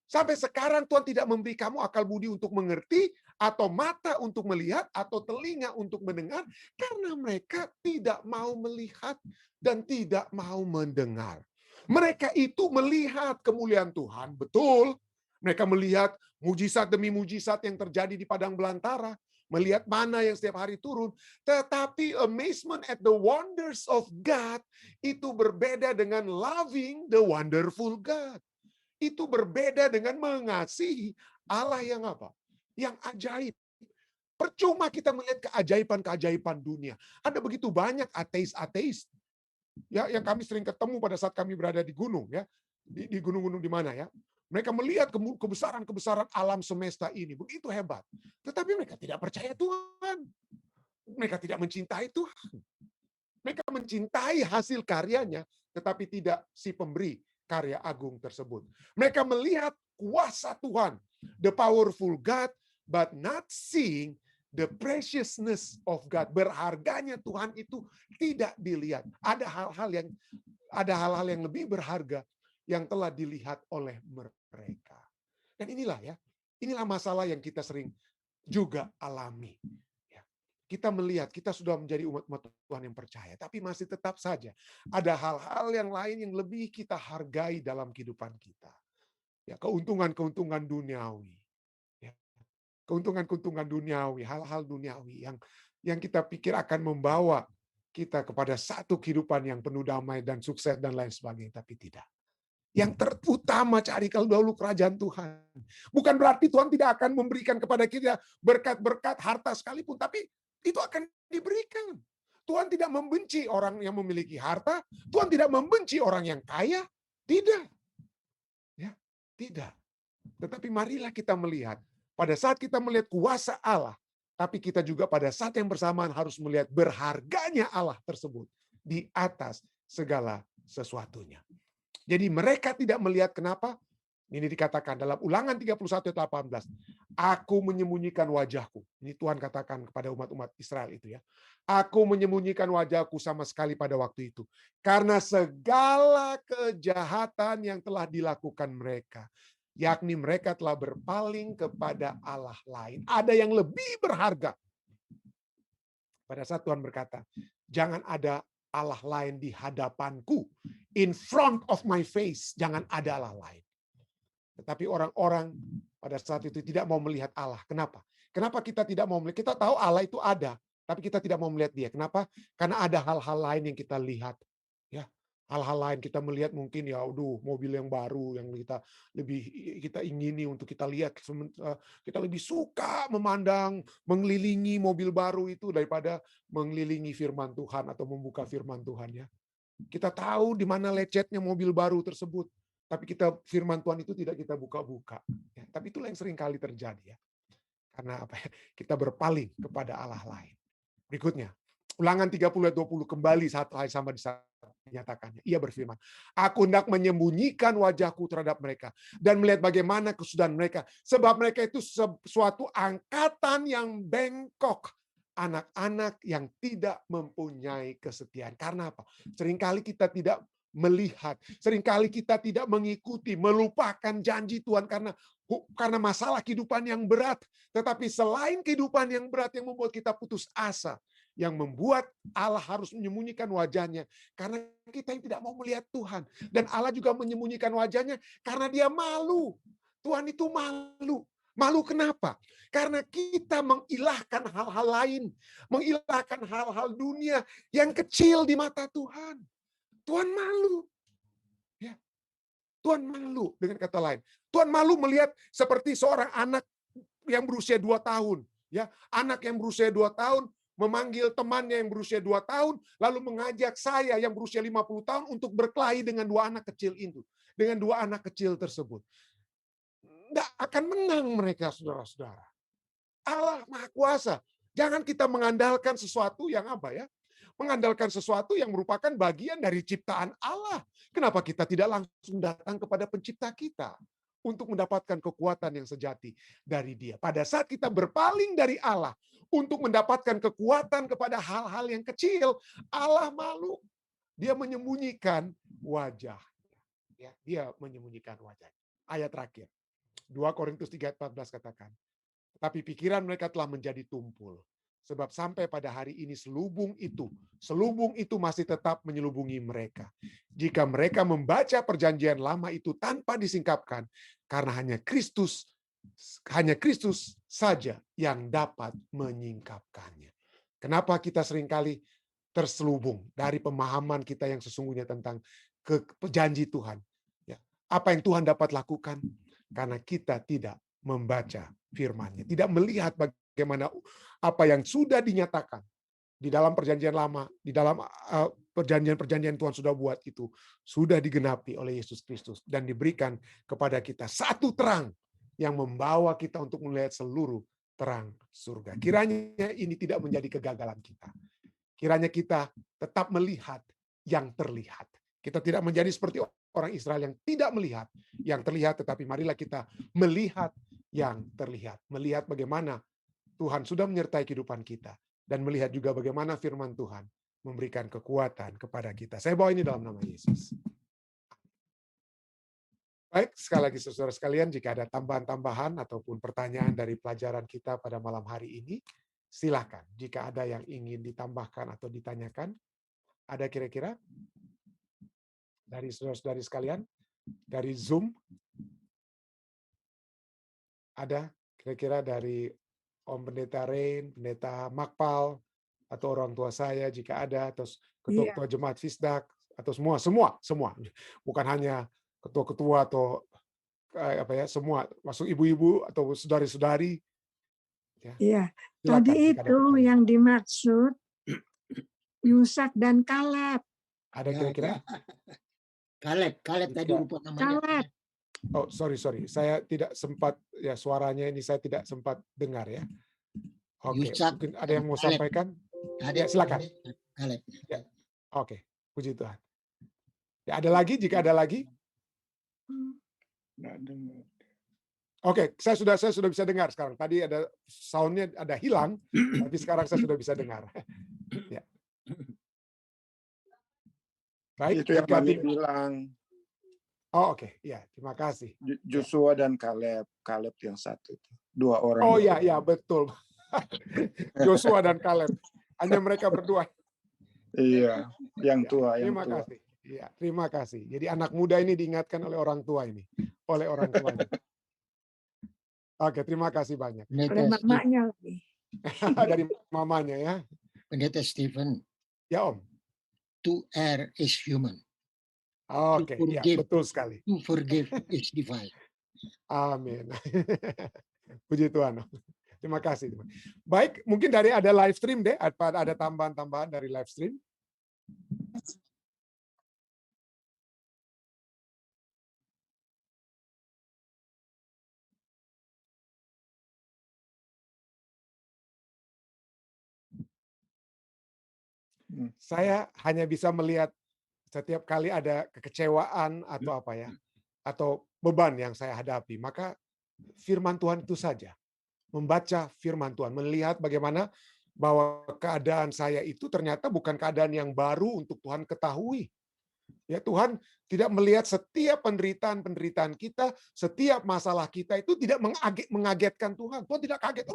Sampai sekarang Tuhan tidak memberi kamu akal budi untuk mengerti, atau mata untuk melihat, atau telinga untuk mendengar, karena mereka tidak mau melihat dan tidak mau mendengar. Mereka itu melihat kemuliaan Tuhan, betul. Mereka melihat mujizat demi mujizat yang terjadi di padang belantara, melihat mana yang setiap hari turun. Tetapi amazement at the wonders of God itu berbeda dengan loving the wonderful God. Itu berbeda dengan mengasihi Allah yang apa? Yang ajaib. Percuma kita melihat keajaiban-keajaiban dunia. Ada begitu banyak ateis-ateis ya yang kami sering ketemu pada saat kami berada di gunung ya. Di gunung-gunung di mana ya. Mereka melihat kebesaran-kebesaran alam semesta ini begitu hebat. Tetapi mereka tidak percaya Tuhan. Mereka tidak mencintai Tuhan. Mereka mencintai hasil karyanya, tetapi tidak si pemberi karya agung tersebut. Mereka melihat kuasa Tuhan, the powerful God, but not seeing the preciousness of God. Berharganya Tuhan itu tidak dilihat. Ada hal-hal yang lebih berharga yang telah dilihat oleh mereka. Dan inilah masalah yang kita sering juga alami. Kita melihat, kita sudah menjadi umat Tuhan yang percaya, tapi masih tetap saja ada hal-hal yang lain yang lebih kita hargai dalam kehidupan kita. Ya, keuntungan-keuntungan duniawi. Ya, keuntungan-keuntungan duniawi, hal-hal duniawi yang kita pikir akan membawa kita kepada satu kehidupan yang penuh damai dan sukses dan lain sebagainya, tapi tidak. Yang terutama cari kalau dahulu kerajaan Tuhan. Bukan berarti Tuhan tidak akan memberikan kepada kita berkat-berkat harta sekalipun, tapi itu akan diberikan. Tuhan tidak membenci orang yang memiliki harta, Tuhan tidak membenci orang yang kaya, tidak. Ya, tidak. Tetapi marilah kita melihat, pada saat kita melihat kuasa Allah, tapi kita juga pada saat yang bersamaan harus melihat berharganya Allah tersebut di atas segala sesuatunya. Jadi mereka tidak melihat kenapa? Ini dikatakan dalam Ulangan 31 ayat 18. Aku menyembunyikan wajahku. Ini Tuhan katakan kepada umat-umat Israel itu ya. Aku menyembunyikan wajahku sama sekali pada waktu itu. Karena segala kejahatan yang telah dilakukan mereka. Yakni mereka telah berpaling kepada Allah lain. Ada yang lebih berharga. Pada saat Tuhan berkata, jangan ada Allah lain di hadapanku. In front of my face. Jangan ada Allah lain. Tetapi orang-orang pada saat itu tidak mau melihat Allah. Kenapa? Kenapa kita tidak mau melihat? Kita tahu Allah itu ada, tapi kita tidak mau melihat Dia. Kenapa? Karena ada hal-hal lain yang kita lihat. Ya, hal-hal lain kita melihat mungkin ya, mobil yang baru yang kita ingini untuk kita lihat. Kita lebih suka memandang, mengelilingi mobil baru itu daripada mengelilingi firman Tuhan atau membuka firman Tuhan ya. Kita tahu di mana lecetnya mobil baru tersebut. Tapi firman Tuhan itu tidak kita buka-buka. Ya, tapi itulah yang sering kali terjadi ya. Karena kita berpaling kepada Allah lain. Berikutnya, Ulangan 30 ayat 20 kembali satu hal sama di sana. dinyatakannya. Ia berfirman, aku hendak menyembunyikan wajahku terhadap mereka dan melihat bagaimana kesudahan mereka. Sebab mereka itu suatu angkatan yang bengkok. Anak-anak yang tidak mempunyai kesetiaan. Karena apa? Seringkali kita tidak melihat, seringkali kita tidak mengikuti, melupakan janji Tuhan karena masalah kehidupan yang berat. Tetapi selain kehidupan yang berat yang membuat kita putus asa, yang membuat Allah harus menyembunyikan wajahnya karena kita yang tidak mau melihat Tuhan. Dan Allah juga menyembunyikan wajahnya karena dia malu. Tuhan itu malu. Malu kenapa? Karena kita mengilahkan hal-hal lain, mengilahkan hal-hal dunia yang kecil di mata Tuhan. Tuhan malu. Ya. Tuhan malu, dengan kata lain. Tuhan malu melihat seperti seorang anak yang berusia 2 tahun. Ya, anak yang berusia 2 tahun memanggil temannya yang berusia 2 tahun, lalu mengajak saya yang berusia 50 tahun untuk berkelahi dengan 2 anak kecil itu. Dengan 2 anak kecil tersebut. Nggak akan menang mereka, saudara-saudara. Allah Maha Kuasa. Jangan kita mengandalkan sesuatu yang apa ya? Mengandalkan sesuatu yang merupakan bagian dari ciptaan Allah. Kenapa kita tidak langsung datang kepada pencipta kita untuk mendapatkan kekuatan yang sejati dari Dia? Pada saat kita berpaling dari Allah untuk mendapatkan kekuatan kepada hal-hal yang kecil, Allah malu. Dia menyembunyikan wajah. Ya, dia menyembunyikan wajah. Ayat terakhir. 2 Korintus 3:14 katakan, tapi pikiran mereka telah menjadi tumpul. Sebab sampai pada hari ini selubung itu masih tetap menyelubungi mereka. Jika mereka membaca perjanjian lama itu tanpa disingkapkan, karena hanya Kristus saja yang dapat menyingkapkannya. Kenapa kita seringkali terselubung dari pemahaman kita yang sesungguhnya tentang janji Tuhan? Ya. Apa yang Tuhan dapat lakukan? Karena kita tidak membaca firman-Nya, tidak melihat bagaimana apa yang sudah dinyatakan di dalam perjanjian lama, di dalam perjanjian-perjanjian Tuhan sudah buat itu, sudah digenapi oleh Yesus Kristus dan diberikan kepada kita satu terang yang membawa kita untuk melihat seluruh terang surga. Kiranya ini tidak menjadi kegagalan kita. Kiranya kita tetap melihat yang terlihat. Kita tidak menjadi seperti orang Israel yang tidak melihat yang terlihat, tetapi marilah kita melihat yang terlihat. Melihat bagaimana Tuhan sudah menyertai kehidupan kita. Dan melihat juga bagaimana firman Tuhan memberikan kekuatan kepada kita. Saya bawa ini dalam nama Yesus. Baik, sekali lagi saudara sekalian, jika ada tambahan-tambahan ataupun pertanyaan dari pelajaran kita pada malam hari ini, silakan. Jika ada yang ingin ditambahkan atau ditanyakan, ada kira-kira dari saudara-saudari sekalian, dari Zoom, ada kira-kira dari Om Pendeta Rain, Pendeta Makpal, atau orang tua saya jika ada, atau ketua-ketua jemaat Fisdak, atau semua. Bukan hanya ketua-ketua atau semua, masuk ibu-ibu atau saudari-saudari. Ya. Iya, Silakan, tadi itu yang dimaksud Yusak dan Kaleb. Ada kira-kira? Kaleb tadi rupa namanya. Kaleb. Oh, sorry. Saya tidak sempat, ya suaranya ini saya tidak sempat dengar ya. Oke, mungkin ada yang mau sampaikan? Ya, silakan. Kaleb. Ya. Oke, puji Tuhan. Ya, ada lagi? Jika ada lagi? Oke, saya sudah bisa dengar sekarang. Tadi ada soundnya ada hilang, tapi sekarang saya sudah bisa dengar. Ya. Baik, itu yang Mami bilang. Oh, oke. Ya, terima kasih. Joshua dan Kaleb yang satu itu. 2 orang. Oh ya, betul. Joshua dan Kaleb. Hanya mereka berdua. Iya, yang tua. Terima kasih. Iya, terima kasih. Jadi anak muda ini diingatkan oleh orang tua ini, oleh orang tuanya. Oke, terima kasih banyak. Oleh mamanya lagi. Dari mamanya ya. Pendeta Stephen. Ya, Om. To err is human. Oke, ya, betul sekali. To forgive is divine. Amin. Puji Tuhan. Terima kasih. Baik, mungkin dari ada live stream deh, ada tambahan-tambahan dari live stream. Saya hanya bisa melihat setiap kali ada kekecewaan atau apa ya, atau beban yang saya hadapi, maka firman Tuhan itu saja. Membaca firman Tuhan, melihat bagaimana bahwa keadaan saya itu ternyata bukan keadaan yang baru untuk Tuhan ketahui. Ya, Tuhan tidak melihat setiap penderitaan kita, setiap masalah kita itu tidak mengagetkan Tuhan. Tuhan tidak kaget,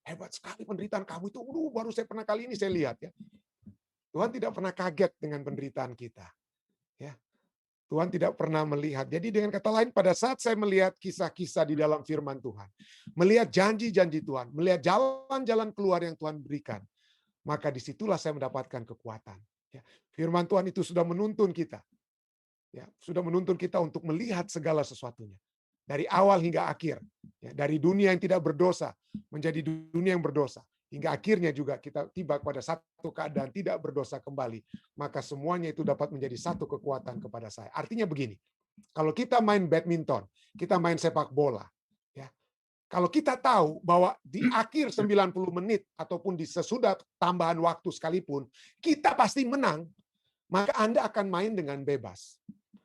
hebat sekali penderitaan kamu itu, baru saya pernah kali ini saya lihat ya. Tuhan tidak pernah kaget dengan penderitaan kita. Ya. Tuhan tidak pernah melihat. Jadi dengan kata lain, pada saat saya melihat kisah-kisah di dalam firman Tuhan, melihat janji-janji Tuhan, melihat jalan-jalan keluar yang Tuhan berikan, maka disitulah saya mendapatkan kekuatan. Ya. Firman Tuhan itu sudah menuntun kita. Ya, sudah menuntun kita untuk melihat segala sesuatunya. Dari awal hingga akhir. Ya, dari dunia yang tidak berdosa menjadi dunia yang berdosa. Hingga akhirnya juga kita tiba pada satu keadaan tidak berdosa kembali. Maka semuanya itu dapat menjadi satu kekuatan kepada saya. Artinya begini, kalau kita main badminton, kita main sepak bola, ya, kalau kita tahu bahwa di akhir 90 menit ataupun di sesudah tambahan waktu sekalipun, kita pasti menang, maka Anda akan main dengan bebas.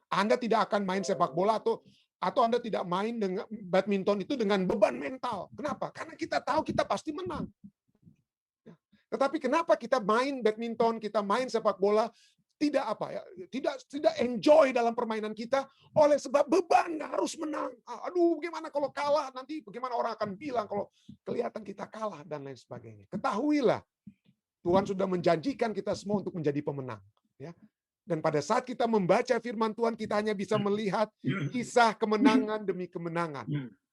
Anda tidak akan main sepak bola atau Anda tidak main dengan badminton itu dengan beban mental. Kenapa? Karena kita tahu kita pasti menang. Tetapi kenapa kita main badminton, kita main sepak bola tidak tidak enjoy dalam permainan kita oleh sebab beban harus menang. Aduh, bagaimana kalau kalah nanti? Bagaimana orang akan bilang kalau kelihatan kita kalah dan lain sebagainya. Ketahuilah, Tuhan sudah menjanjikan kita semua untuk menjadi pemenang. Ya. Dan pada saat kita membaca firman Tuhan, kita hanya bisa melihat kisah kemenangan demi kemenangan.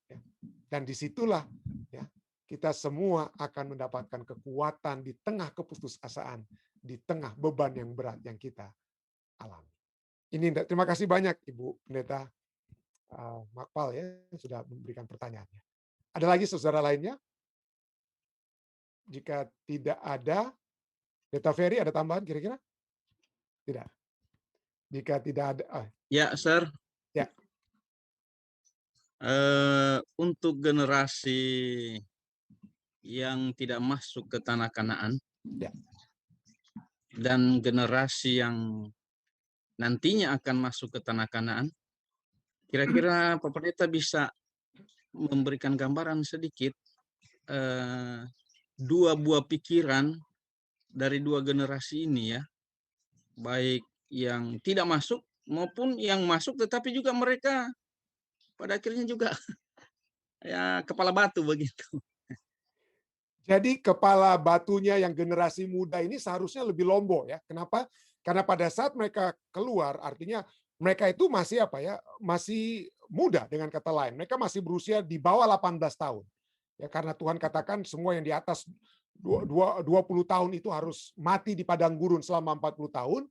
Ya. Dan disitulah ya, kita semua akan mendapatkan kekuatan di tengah keputusasaan, di tengah beban yang berat yang kita alami. Ini terima kasih banyak Ibu Pendeta Makpal ya sudah memberikan pertanyaannya. Ada lagi saudara lainnya? Jika tidak ada, Pendeta Ferry ada tambahan kira-kira? Tidak. Jika tidak ada, Ya, Sir. Ya. Untuk generasi yang tidak masuk ke tanah Kanaan, ya, dan generasi yang nantinya akan masuk ke tanah Kanaan, kira-kira Pak Pendeta bisa memberikan gambaran sedikit dua buah pikiran dari dua generasi ini ya, baik yang tidak masuk maupun yang masuk, tetapi juga mereka pada akhirnya juga ya kepala batu begitu. Jadi kepala batunya yang generasi muda ini seharusnya lebih lombok ya. Kenapa? Karena pada saat mereka keluar, artinya mereka itu masih masih muda dengan kata lain. Mereka masih berusia di bawah 18 tahun. Ya, karena Tuhan katakan semua yang di atas 20 tahun itu harus mati di padang gurun selama 40 tahun.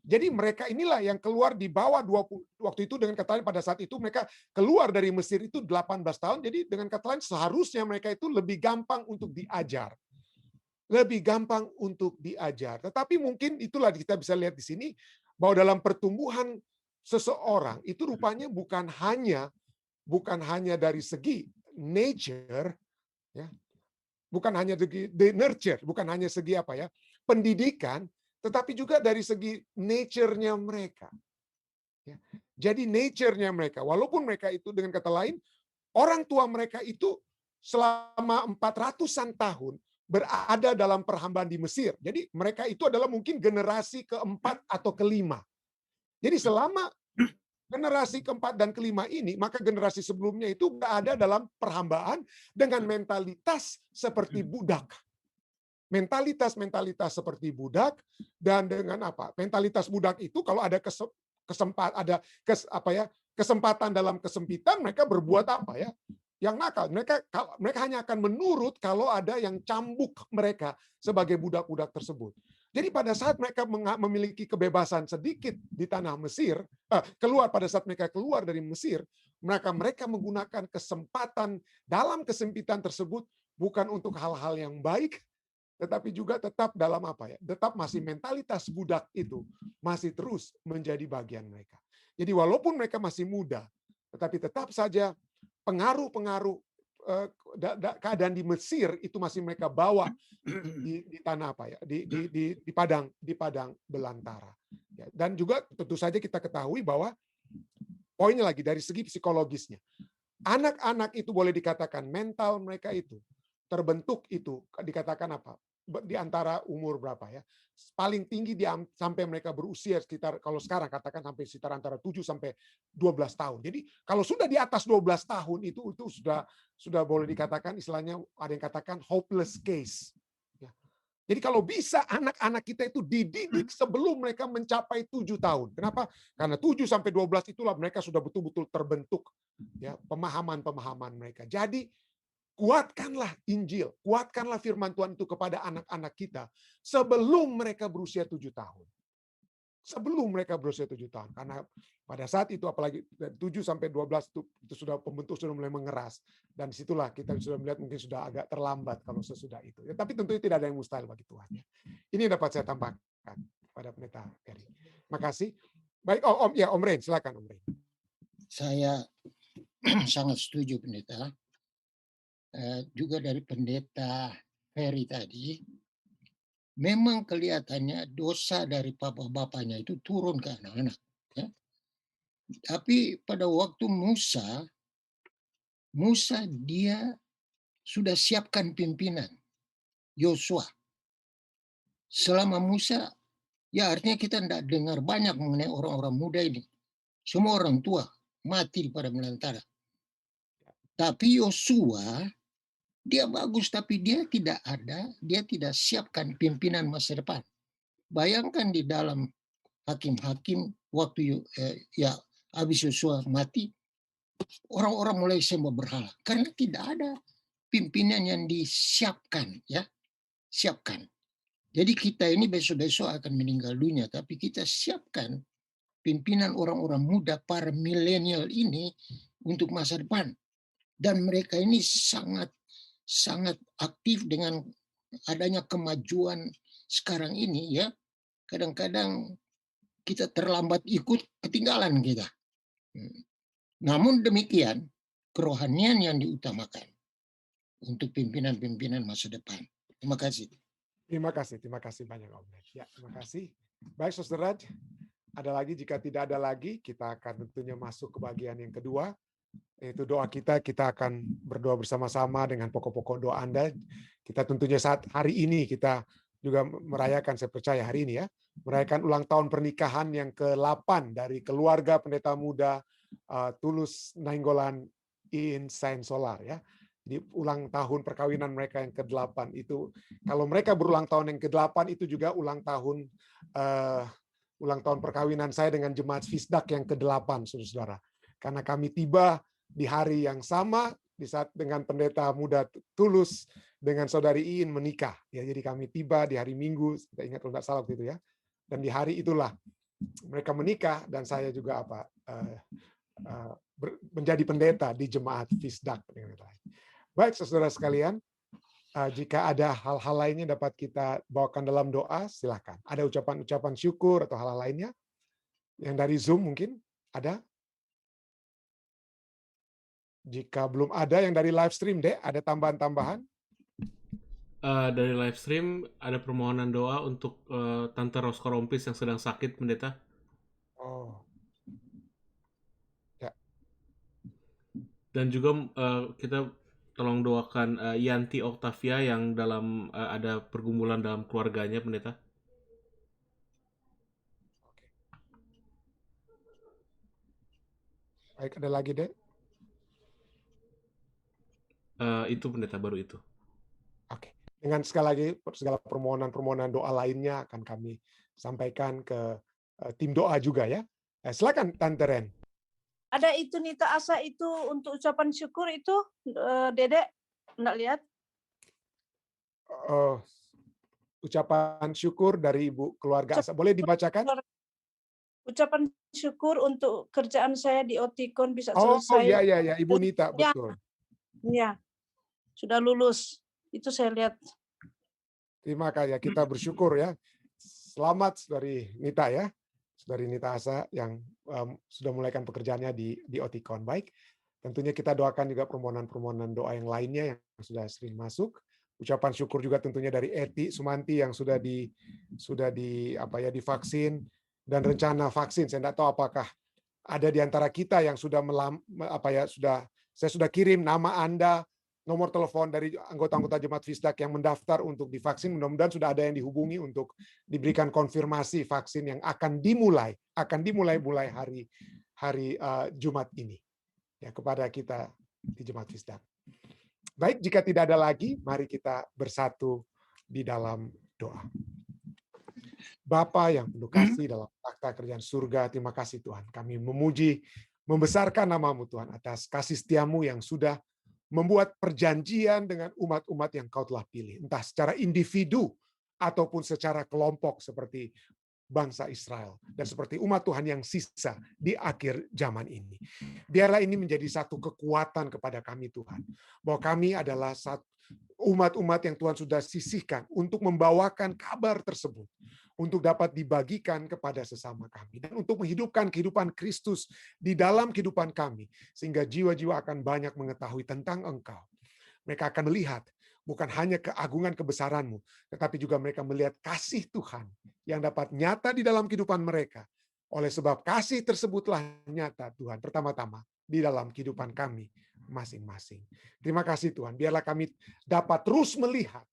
Jadi mereka inilah yang keluar di bawah 20 waktu itu, dengan kata lain pada saat itu mereka keluar dari Mesir itu 18 tahun. Jadi dengan kata lain seharusnya mereka itu lebih gampang untuk diajar. Lebih gampang untuk diajar. Tetapi mungkin itulah kita bisa lihat di sini bahwa dalam pertumbuhan seseorang itu rupanya bukan hanya dari segi nature ya. Bukan hanya segi nurture, bukan hanya segi pendidikan, tetapi juga dari segi nature-nya mereka. Ya. Jadi nature-nya mereka, walaupun mereka itu dengan kata lain, orang tua mereka itu selama 400-an tahun berada dalam perhambaan di Mesir. Jadi mereka itu adalah mungkin generasi keempat atau kelima. Jadi selama generasi keempat dan kelima ini, maka generasi sebelumnya itu berada dalam perhambaan dengan mentalitas seperti budak. Mentalitas seperti budak, dan dengan mentalitas budak itu kalau ada kesempatan dalam kesempitan, mereka berbuat yang nakal. Mereka hanya akan menurut kalau ada yang cambuk mereka sebagai budak-budak tersebut. Jadi pada saat mereka memiliki kebebasan sedikit di tanah Mesir, pada saat mereka keluar dari Mesir, mereka menggunakan kesempatan dalam kesempitan tersebut bukan untuk hal-hal yang baik, tetapi juga tetap dalam tetap masih mentalitas budak itu masih terus menjadi bagian mereka. Jadi walaupun mereka masih muda, tetapi tetap saja pengaruh-pengaruh keadaan di Mesir itu masih mereka bawa di tanah di padang belantara. Ya, dan juga tentu saja kita ketahui bahwa poinnya lagi dari segi psikologisnya. Anak-anak itu boleh dikatakan mental mereka itu terbentuk itu dikatakan apa? Di antara umur berapa ya? Paling tinggi sampai mereka berusia sekitar, kalau sekarang katakan sampai sekitar antara 7 sampai 12 tahun. Jadi kalau sudah di atas 12 tahun itu sudah boleh dikatakan, istilahnya ada yang katakan hopeless case. Ya. Jadi kalau bisa anak-anak kita itu dididik sebelum mereka mencapai 7 tahun. Kenapa? Karena 7 sampai 12 itulah mereka sudah betul-betul terbentuk ya pemahaman-pemahaman mereka. Jadi kuatkanlah Injil, kuatkanlah firman Tuhan itu kepada anak-anak kita sebelum mereka berusia 7 tahun. Sebelum mereka berusia 7 tahun. Karena pada saat itu, apalagi dari 7 sampai 12 itu sudah pembentuk sudah mulai mengeras. Dan disitulah kita sudah melihat mungkin sudah agak terlambat kalau sesudah itu. Ya, tapi tentunya tidak ada yang mustahil bagi Tuhan. Ya. Ini yang dapat saya tambahkan pada Pendeta Ferry. Makasih. Baik, Om Ren, silakan Om Ren. Saya sangat setuju Pendeta. Juga dari Pendeta Ferry tadi, memang kelihatannya dosa dari bapak-bapaknya itu turun ke anak-anak. Ya. Tapi pada waktu Musa dia sudah siapkan pimpinan, Yosua. Selama Musa, ya artinya kita tidak dengar banyak mengenai orang-orang muda ini. Semua orang tua mati pada melantara. Tapi Yosua, dia bagus, tapi dia tidak siapkan pimpinan masa depan. Bayangkan di dalam hakim-hakim waktu habis Yosua mati, orang-orang mulai sembah berhala karena tidak ada pimpinan yang disiapkan, ya, siapkan. Jadi kita ini besok-besok akan meninggal dunia, tapi kita siapkan pimpinan orang-orang muda, para milenial ini untuk masa depan. Dan mereka ini sangat aktif dengan adanya kemajuan sekarang ini, ya. Kadang-kadang kita terlambat ikut, ketinggalan kita. Namun demikian, kerohanian yang diutamakan untuk pimpinan-pimpinan masa depan. Terima kasih. Terima kasih banyak Om Ren. Ya, terima kasih. Baik Saudara, ada lagi, jika tidak ada lagi, kita akan tentunya masuk ke bagian yang kedua. Yaitu doa kita akan berdoa bersama-sama dengan pokok-pokok doa Anda. Kita tentunya saat hari ini kita juga merayakan, saya percaya hari ini ya, merayakan ulang tahun pernikahan yang ke-8 dari keluarga pendeta muda Tulus Nainggolan in Saint Solar ya. Di ulang tahun perkawinan mereka yang ke-8 itu, kalau mereka berulang tahun yang ke-8 itu juga ulang tahun perkawinan saya dengan jemaat Fisdak yang ke-8, saudara-saudara. Karena kami tiba di hari yang sama di saat dengan pendeta muda Tulus dengan saudari Iin menikah. Ya, jadi kami tiba di hari Minggu, kita ingat kalau tidak salah waktu itu ya. Dan di hari itulah mereka menikah dan saya juga menjadi pendeta di jemaat Fisdak. Baik, saudara sekalian, jika ada hal-hal lainnya dapat kita bawakan dalam doa, silakan. Ada ucapan-ucapan syukur atau hal-hal lainnya? Yang dari Zoom mungkin ada? Jika belum ada, yang dari live stream, Dek, ada tambahan-tambahan? Dari live stream ada permohonan doa untuk Tante Ros Korompis yang sedang sakit, Pendeta. Oh. Ya. Dan juga kita tolong doakan Yanti Octavia yang dalam ada pergumulan dalam keluarganya, Pendeta. Oke. Baik, ada lagi, Dek? Itu Pendeta, baru itu. Oke. Dengan sekali lagi segala permohonan doa lainnya akan kami sampaikan ke tim doa juga ya. Silakan Tante Ren. Ada itu Nita Asa itu untuk ucapan syukur itu, Dedek enggak lihat? Ucapan syukur dari Ibu keluarga Asa. Boleh dibacakan? Ucapan syukur untuk kerjaan saya di Otikon bisa selesai. Oh iya, Ibu Nita, betul. Ya, sudah lulus. Itu saya lihat. Terima kasih, kita bersyukur ya. Selamat dari Nita ya. Dari Nita Asa yang sudah mulaikan pekerjaannya di Otikon. Baik, tentunya kita doakan juga permohonan doa yang lainnya yang sudah sering masuk. Ucapan syukur juga tentunya dari Eti Sumanti yang sudah divaksin. dan rencana vaksin. Saya tidak tahu apakah ada di antara kita yang sudah saya sudah kirim nama Anda, nomor telepon dari anggota-anggota Jemaat Fisdak yang mendaftar untuk divaksin. Mudah-mudahan sudah ada yang dihubungi untuk diberikan konfirmasi vaksin yang akan dimulai mulai hari Jumat ini ya, kepada kita di Jemaat Fisdak. Baik, jika tidak ada lagi, mari kita bersatu di dalam doa. Bapa yang penuh kasih dalam takhta kerajaan surga, terima kasih Tuhan. Kami memuji, membesarkan nama-Mu Tuhan atas kasih setia-Mu yang sudah membuat perjanjian dengan umat-umat yang Kau telah pilih. Entah secara individu ataupun secara kelompok seperti bangsa Israel dan seperti umat Tuhan yang sisa di akhir zaman ini. Biarlah ini menjadi satu kekuatan kepada kami Tuhan, bahwa kami adalah satu umat-umat yang Tuhan sudah sisihkan untuk membawakan kabar tersebut, untuk dapat dibagikan kepada sesama kami, dan untuk menghidupkan kehidupan Kristus di dalam kehidupan kami, sehingga jiwa-jiwa akan banyak mengetahui tentang Engkau. Mereka akan melihat bukan hanya keagungan kebesaran-Mu, tetapi juga mereka melihat kasih Tuhan yang dapat nyata di dalam kehidupan mereka. Oleh sebab kasih tersebutlah nyata Tuhan pertama-tama di dalam kehidupan kami masing-masing. Terima kasih Tuhan, biarlah kami dapat terus melihat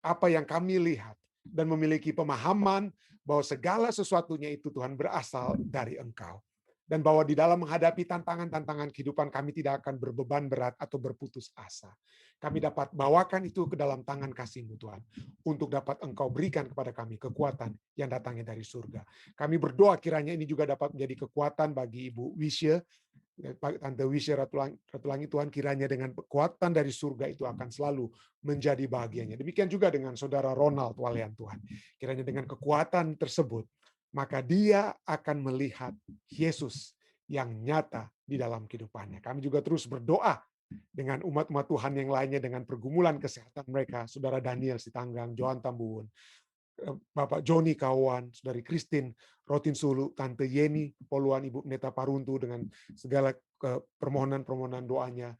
apa yang kami lihat dan memiliki pemahaman bahwa segala sesuatunya itu Tuhan berasal dari Engkau. Dan bahwa di dalam menghadapi tantangan-tantangan kehidupan kami tidak akan berbeban berat atau berputus asa. Kami dapat bawakan itu ke dalam tangan kasih-Mu Tuhan, untuk dapat Engkau berikan kepada kami kekuatan yang datangnya dari surga. Kami berdoa kiranya ini juga dapat menjadi kekuatan bagi Ibu Wisya, Tante Wisya Ratu Langit, Tuhan, kiranya dengan kekuatan dari surga itu akan selalu menjadi bahagianya. Demikian juga dengan Saudara Ronald Walian Tuhan. Kiranya dengan kekuatan tersebut, maka dia akan melihat Yesus yang nyata di dalam kehidupannya. Kami juga terus berdoa dengan umat-umat Tuhan yang lainnya dengan pergumulan kesehatan mereka. Saudara Daniel Sitanggang, Johan Tambuhun, Bapak Joni Kawan, Saudari Christine Rotin Sulu, Tante Yeni Poluan, Ibu Pendeta Paruntu dengan segala permohonan-permohonan doanya.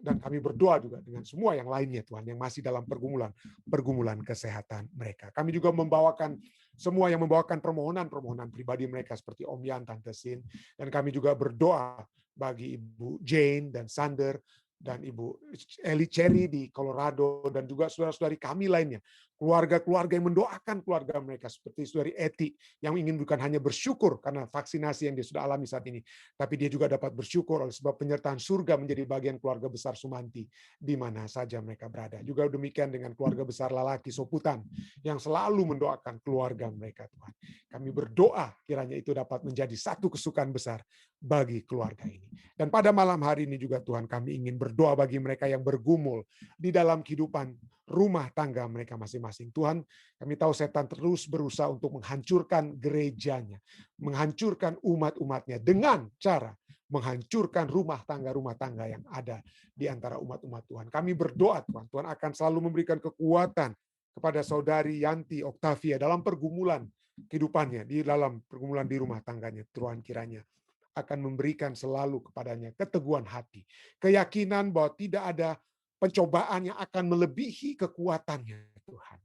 Dan kami berdoa juga dengan semua yang lainnya Tuhan yang masih dalam pergumulan kesehatan mereka. Kami juga membawakan semua yang membawakan permohonan pribadi mereka seperti Om Yan, Tante Sin, dan kami juga berdoa bagi Ibu Jane dan Sander dan Ibu Eli Cherry di Colorado, dan juga saudara-saudari kami lainnya, keluarga-keluarga yang mendoakan keluarga mereka, seperti Saudari Eti yang ingin bukan hanya bersyukur karena vaksinasi yang dia sudah alami saat ini, tapi dia juga dapat bersyukur oleh sebab penyertaan surga menjadi bagian keluarga besar Sumanti di mana saja mereka berada. Juga demikian dengan keluarga besar Lalaki Soputan yang selalu mendoakan keluarga mereka Tuhan. Kami berdoa kiranya itu dapat menjadi satu kesukaan besar bagi keluarga ini. Dan pada malam hari ini juga Tuhan, kami ingin berdoa bagi mereka yang bergumul di dalam kehidupan rumah tangga mereka masing-masing. Tuhan, kami tahu setan terus berusaha untuk menghancurkan gerejanya, menghancurkan umat-umatnya dengan cara menghancurkan rumah tangga yang ada di antara umat-umat Tuhan. Kami berdoa Tuhan, Tuhan akan selalu memberikan kekuatan kepada Saudari Yanti Octavia dalam pergumulan kehidupannya, di dalam pergumulan di rumah tangganya. Tuhan kiranya akan memberikan selalu kepadanya keteguhan hati, keyakinan bahwa tidak ada pencobaan yang akan melebihi kekuatannya Tuhan.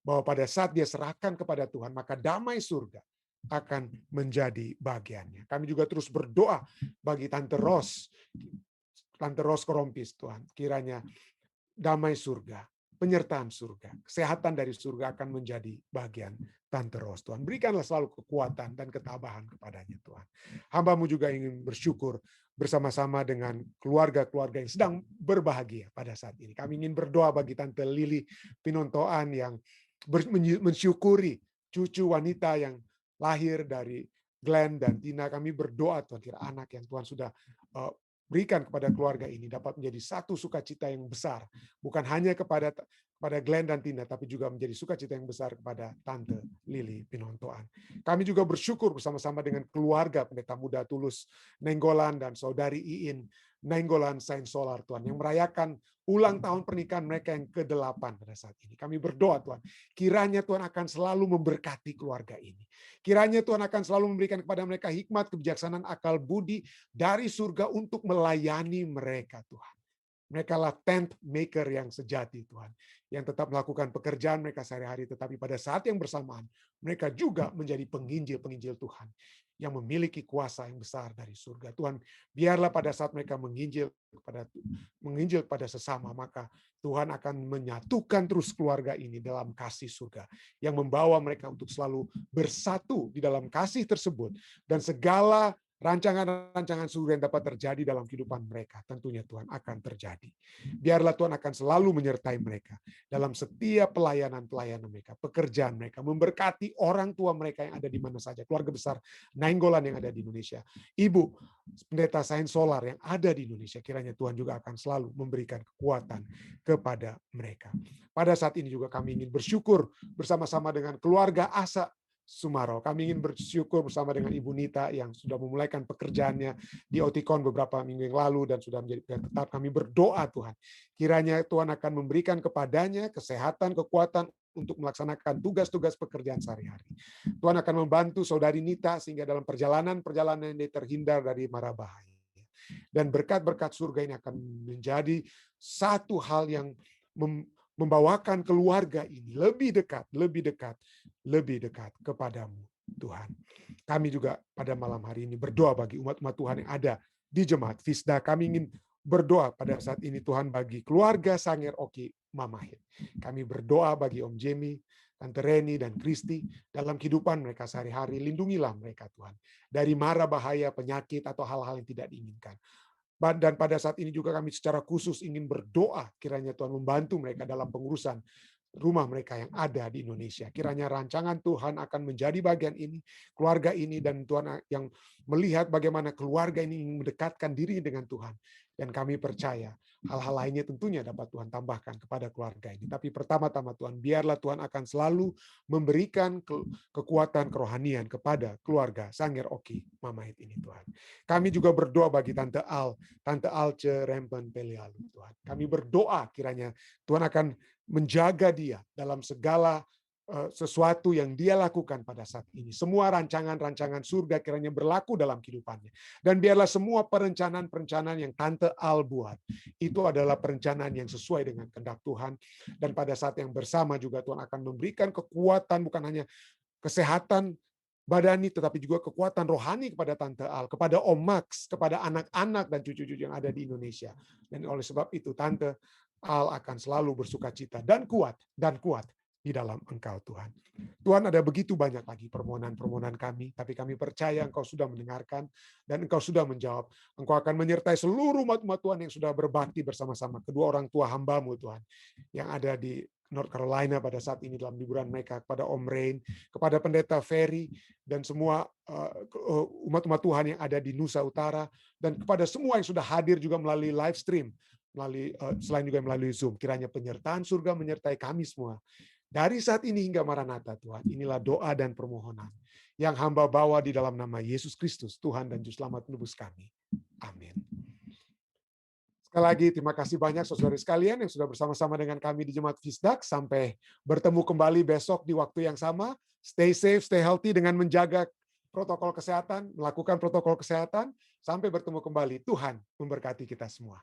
Bahwa pada saat dia serahkan kepada Tuhan, maka damai surga akan menjadi bagiannya. Kami juga terus berdoa bagi Tante Ros Korompis Tuhan. Kiranya damai surga, penyertaan surga, kesehatan dari surga akan menjadi bagian Tante Ros Tuhan. Berikanlah selalu kekuatan dan ketabahan kepadanya Tuhan. Hamba-Mu juga ingin bersyukur bersama-sama dengan keluarga-keluarga yang sedang berbahagia pada saat ini. Kami ingin berdoa bagi Tante Lili Pinontoan yang mensyukuri cucu wanita yang lahir dari Glenn dan Tina. Kami berdoa Tuhan, kira anak yang Tuhan sudah berikan kepada keluarga ini dapat menjadi satu sukacita yang besar, bukan hanya kepada Glenn dan Tina, tapi juga menjadi sukacita yang besar kepada Tante Lili Pinontoan. Kami juga bersyukur bersama-sama dengan keluarga Pendeta Muda Tulus Nenggolan dan Saudari Iin Nenggolan Saint Solar Tuhan, yang merayakan ulang tahun pernikahan mereka yang ke-8 pada saat ini. Kami berdoa Tuhan, kiranya Tuhan akan selalu memberkati keluarga ini. Kiranya Tuhan akan selalu memberikan kepada mereka hikmat, kebijaksanaan, akal budi dari surga untuk melayani mereka Tuhan. Mereka lah tent maker yang sejati, Tuhan. Yang tetap melakukan pekerjaan mereka sehari-hari, tetapi pada saat yang bersamaan, mereka juga menjadi penginjil-penginjil Tuhan yang memiliki kuasa yang besar dari surga. Tuhan, biarlah pada saat mereka menginjil pada sesama, maka Tuhan akan menyatukan terus keluarga ini dalam kasih surga, yang membawa mereka untuk selalu bersatu di dalam kasih tersebut, dan segala rancangan-rancangan surga yang dapat terjadi dalam kehidupan mereka, tentunya Tuhan akan terjadi. Biarlah Tuhan akan selalu menyertai mereka dalam setiap pelayanan-pelayanan mereka, pekerjaan mereka, memberkati orang tua mereka yang ada di mana saja, keluarga besar Nainggolan yang ada di Indonesia, Ibu Pendeta Sains Solar yang ada di Indonesia, kiranya Tuhan juga akan selalu memberikan kekuatan kepada mereka. Pada saat ini juga kami ingin bersyukur bersama-sama dengan keluarga Asa Sumaro. Kami ingin bersyukur bersama dengan Ibu Nita yang sudah memulaikan pekerjaannya di Oticon beberapa minggu yang lalu dan sudah menjadi tetap. Kami berdoa Tuhan, kiranya Tuhan akan memberikan kepadanya kesehatan, kekuatan untuk melaksanakan tugas-tugas pekerjaan sehari-hari. Tuhan akan membantu saudari Nita sehingga dalam perjalanan dia terhindar dari mara bahaya. Dan berkat-berkat surga ini akan menjadi satu hal yang membawakan keluarga ini lebih dekat kepadamu, Tuhan. Kami juga pada malam hari ini berdoa bagi umat-umat Tuhan yang ada di Jemaat Fisda. Kami ingin berdoa pada saat ini Tuhan bagi keluarga Sanger Oki Mamahit. Kami berdoa bagi Om Jemi, Tante Reni, dan Kristi dalam kehidupan mereka sehari-hari. Lindungilah mereka Tuhan dari mara bahaya, penyakit, atau hal-hal yang tidak diinginkan. Dan pada saat ini juga kami secara khusus ingin berdoa kiranya Tuhan membantu mereka dalam pengurusan rumah mereka yang ada di Indonesia. Kiranya rancangan Tuhan akan menjadi bagian ini, keluarga ini, dan Tuhan yang melihat bagaimana keluarga ini ingin mendekatkan diri dengan Tuhan. Dan kami percaya hal-hal lainnya tentunya dapat Tuhan tambahkan kepada keluarga ini. Tapi pertama-tama Tuhan, biarlah Tuhan akan selalu memberikan kekuatan kerohanian kepada keluarga Sanger Oki Mamahit ini Tuhan. Kami juga berdoa bagi Tante Alce Rempen Pelialu Tuhan. Kami berdoa kiranya Tuhan akan menjaga dia dalam segala sesuatu yang dia lakukan pada saat ini. Semua rancangan-rancangan surga kiranya berlaku dalam kehidupannya. Dan biarlah semua perencanaan-perencanaan yang Tante Al buat, itu adalah perencanaan yang sesuai dengan kehendak Tuhan. Dan pada saat yang bersama juga Tuhan akan memberikan kekuatan, bukan hanya kesehatan badani, tetapi juga kekuatan rohani kepada Tante Al, kepada Om Max, kepada anak-anak dan cucu-cucu yang ada di Indonesia. Dan oleh sebab itu Tante Al akan selalu bersukacita dan kuat di dalam Engkau Tuhan. Tuhan, ada begitu banyak lagi permohonan-permohonan kami, tapi kami percaya Engkau sudah mendengarkan dan Engkau sudah menjawab. Engkau akan menyertai seluruh umat-umat Tuhan yang sudah berbakti bersama-sama, kedua orang tua hamba-Mu Tuhan, yang ada di North Carolina pada saat ini dalam liburan mereka, kepada Om Rain, kepada Pendeta Ferry, dan semua umat-umat Tuhan yang ada di Nusa Utara, dan kepada semua yang sudah hadir juga melalui live stream, selain juga melalui Zoom. Kiranya penyertaan surga menyertai kami semua. Dari saat ini hingga Maranatha Tuhan, inilah doa dan permohonan yang hamba bawa di dalam nama Yesus Kristus, Tuhan dan Juru Selamat penebus kami. Amin. Sekali lagi terima kasih banyak saudara sekalian yang sudah bersama-sama dengan kami di Jemaat Fisdak. Sampai bertemu kembali besok di waktu yang sama. Stay safe, stay healthy dengan menjaga protokol kesehatan, melakukan protokol kesehatan. Sampai bertemu kembali. Tuhan memberkati kita semua.